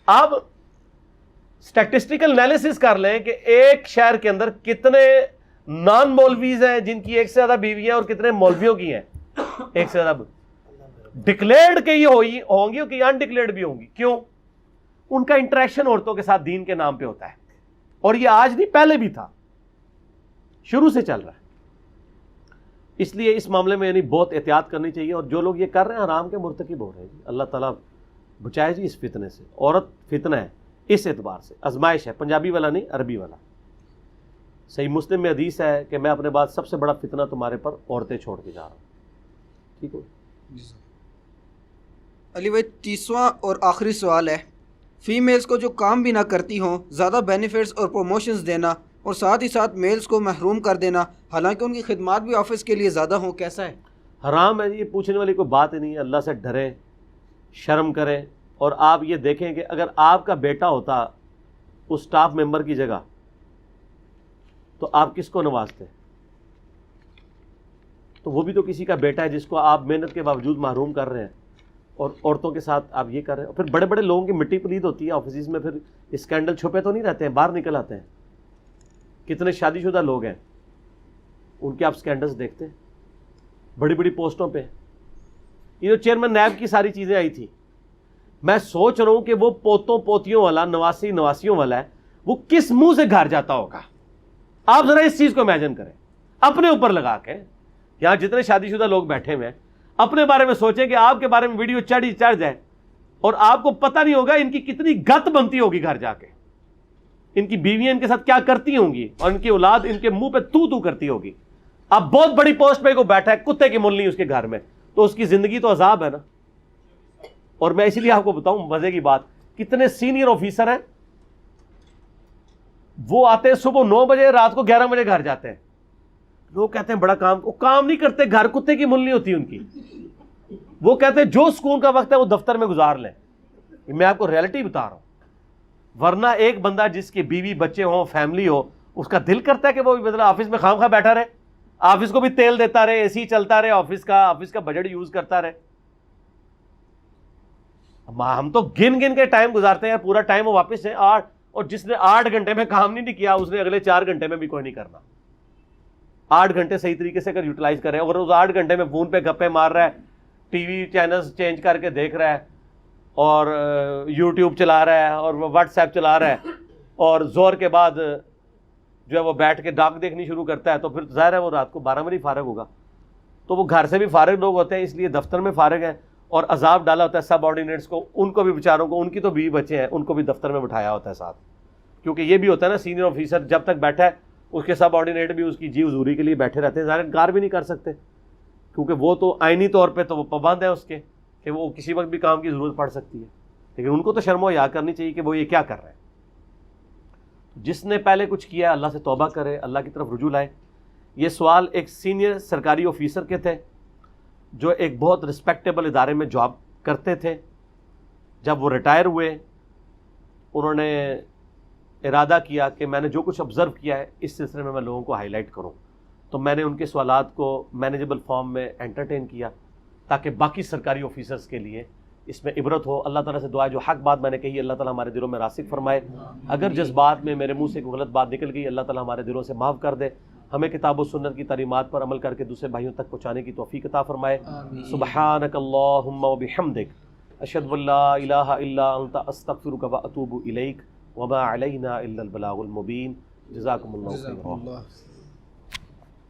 آپ اسٹیٹسٹیکل انالیسس کر لیں کہ ایک شہر کے اندر کتنے نان مولویز ہیں جن کی ایک سے زیادہ بیویاں، اور کتنے مولویوں کی ہیں ایک سے زیادہ. ڈکلیئرڈ کہ یہ ہوں گی کہ انڈکلیئرڈ بھی ہوں گی. کیوں؟ ان کا انٹریکشن عورتوں کے ساتھ دین کے نام پہ ہوتا ہے. اور یہ آج نہیں، پہلے بھی تھا، شروع سے چل رہا ہے. اس لیے اس معاملے میں یعنی بہت احتیاط کرنی چاہیے. اور جو لوگ یہ کر رہے ہیں حرام کے مرتکب ہو رہے ہیں. اللہ تعالیٰ بچائے جی اس فتنے سے. عورت فتنہ ہے اس اعتبار سے، آزمائش ہے، پنجابی والا نہیں، عربی والا. صحیح مسلم میں حدیث ہے کہ میں اپنے بعد سب سے بڑا فتنہ تمہارے پر عورتیں چھوڑ کے جا رہا ہوں. ٹھیک ہو. علی بھائی 30واں اور آخری سوال ہے، فیمیلز کو جو کام بھی نہ کرتی ہوں زیادہ بینیفٹس اور پروموشنز دینا، اور ساتھ ہی ساتھ میلز کو محروم کر دینا حالانکہ ان کی خدمات بھی آفس کے لیے زیادہ ہوں، کیسا ہے؟ حرام ہے. یہ پوچھنے والی کوئی بات ہی نہیں ہے. اللہ سے ڈریں، شرم کریں. اور آپ یہ دیکھیں کہ اگر آپ کا بیٹا ہوتا اس سٹاف ممبر کی جگہ تو آپ کس کو نوازتے؟ تو وہ بھی تو کسی کا بیٹا ہے جس کو آپ محنت کے باوجود محروم کر رہے ہیں، اور عورتوں کے ساتھ آپ یہ کر رہے ہیں. پھر بڑے بڑے لوگوں کی مٹی پلید ہوتی ہے آفیسز میں، پھر اسکینڈل چھپے تو نہیں رہتے ہیں، باہر نکل آتے ہیں. کتنے شادی شدہ لوگ ہیں ان کے آپ اسکینڈلس دیکھتے ہیں بڑی بڑی پوسٹوں پہ. یہ جو چیئرمین نیب کی ساری چیزیں آئی تھی، میں سوچ رہا ہوں کہ وہ پوتوں پوتیوں والا، نواسیوں والا ہے، وہ کس منہ سے گھر جاتا ہوگا. آپ ذرا اس چیز کو امیجن کریں اپنے اوپر لگا کے. یہاں جتنے شادی شدہ لوگ بیٹھے ہوئے ہیں اپنے بارے میں سوچیں کہ آپ کے بارے میں ویڈیو چڑھ جائے اور آپ کو پتہ نہیں ہوگا ان کی کتنی گت بنتی ہوگی گھر جا کے، ان کی بیویاں ان کے ساتھ کیا کرتی ہوں گی، اور ان کی اولاد ان کے منہ پہ تو کرتی ہوگی. اب بہت بڑی پوسٹ پہ کوئی بیٹھا ہے، کتے کی مول نہیں اس کے گھر میں، تو اس کی زندگی تو عذاب ہے نا. اور میں اسی لیے آپ کو بتاؤں مزے کی بات، کتنے سینئر آفیسر ہیں وہ آتے ہیں صبح 9 بجے، رات کو 11 بجے گھر جاتے ہیں. لوگ کہتے ہیں بڑا کام، وہ کام نہیں کرتے، گھر کتے کی مل نہیں ہوتی ان کی. وہ کہتے ہیں جو سکون کا وقت ہے وہ دفتر میں گزار لیں. میں آپ کو ریئلٹی بتا رہا ہوں. ورنہ ایک بندہ جس کے بیوی بچے ہوں، فیملی ہو، اس کا دل کرتا ہے کہ وہ مطلب آفس میں خام خواہ بیٹھا رہے، آفس کو بھی تیل دیتا رہے، اے سی چلتا رہے، آفس کا بجٹ یوز کرتا رہے. ہم تو گن کے ٹائم گزارتے ہیں، پورا ٹائم وہ واپس ہے 8، اور جس نے 8 گھنٹے میں کام نہیں کیا اس نے اگلے 4 گھنٹے میں بھی کوئی نہیں کرنا. 8 گھنٹے صحیح طریقے سے اگر یوٹیلائز کر رہے ہیں، اور اس 8 گھنٹے میں فون پہ گپے مار رہا ہے، ٹی وی چینلز چینج کر کے دیکھ رہا ہے، اور یوٹیوب چلا رہا ہے، اور واٹس ایپ چلا رہا ہے، اور زور کے بعد جو ہے وہ بیٹھ کے ڈاک دیکھنی شروع کرتا ہے، تو پھر ظاہر ہے وہ رات کو 12 بجے فارغ ہوگا. تو وہ گھر سے بھی فارغ لوگ ہوتے ہیں، اس لیے دفتر میں فارغ ہیں، اور عذاب ڈالا ہوتا ہے سب آرڈینیٹس کو. ان کو بھی بیچاروں کو، ان کی تو بیوی بچے ہیں، ان کو بھی دفتر میں بٹھایا ہوتا ہے ساتھ. کیونکہ یہ بھی ہوتا ہے نا، سینئر آفیسر جب تک بیٹھا ہے اس کے سب آرڈینیٹ بھی اس کی جی حضوری کے لیے بیٹھے رہتے ہیں. ظاہر انکار بھی نہیں کر سکتے کیونکہ وہ تو آئینی طور پہ تو وہ پابند ہے اس کے کہ وہ کسی وقت بھی کام کی ضرورت پڑ سکتی ہے. لیکن ان کو تو شرم و حیا کرنی چاہیے کہ وہ یہ کیا کر رہے ہیں. جس نے پہلے کچھ کیا اللہ سے توبہ کرے، اللہ کی طرف رجوع لائے. یہ سوال ایک سینئر سرکاری آفیسر کے تھے جو ایک بہت رسپیکٹیبل ادارے میں جاب کرتے تھے. جب وہ ریٹائر ہوئے انہوں نے ارادہ کیا کہ میں نے جو کچھ آبزرو کیا ہے اس سلسلے میں لوگوں کو ہائی لائٹ کروں. تو میں نے ان کے سوالات کو مینیجبل فارم میں انٹرٹین کیا تاکہ باقی سرکاری آفیسرز کے لیے اس میں عبرت ہو. اللہ تعالیٰ سے دعا ہے جو حق بات میں نے کہی اللہ تعالیٰ ہمارے دلوں میں راسخ فرمائے. اگر جذبات میں میرے منہ سے کوئی غلط بات نکل گئی اللہ تعالیٰ ہمارے دلوں سے معاف کر دے. ہمیں کتاب و سنت کی تعلیمات پر عمل کر کے دوسرے بھائیوں تک پہنچانے کی توفیق عطا فرمائے. سبحانک اللہم و بحمدک، اشہد ان لا الہ الا انت، استغفرک و اتوب الیک، وما علینا الا البلاغ المبین. جزاکم اللہ خیرا.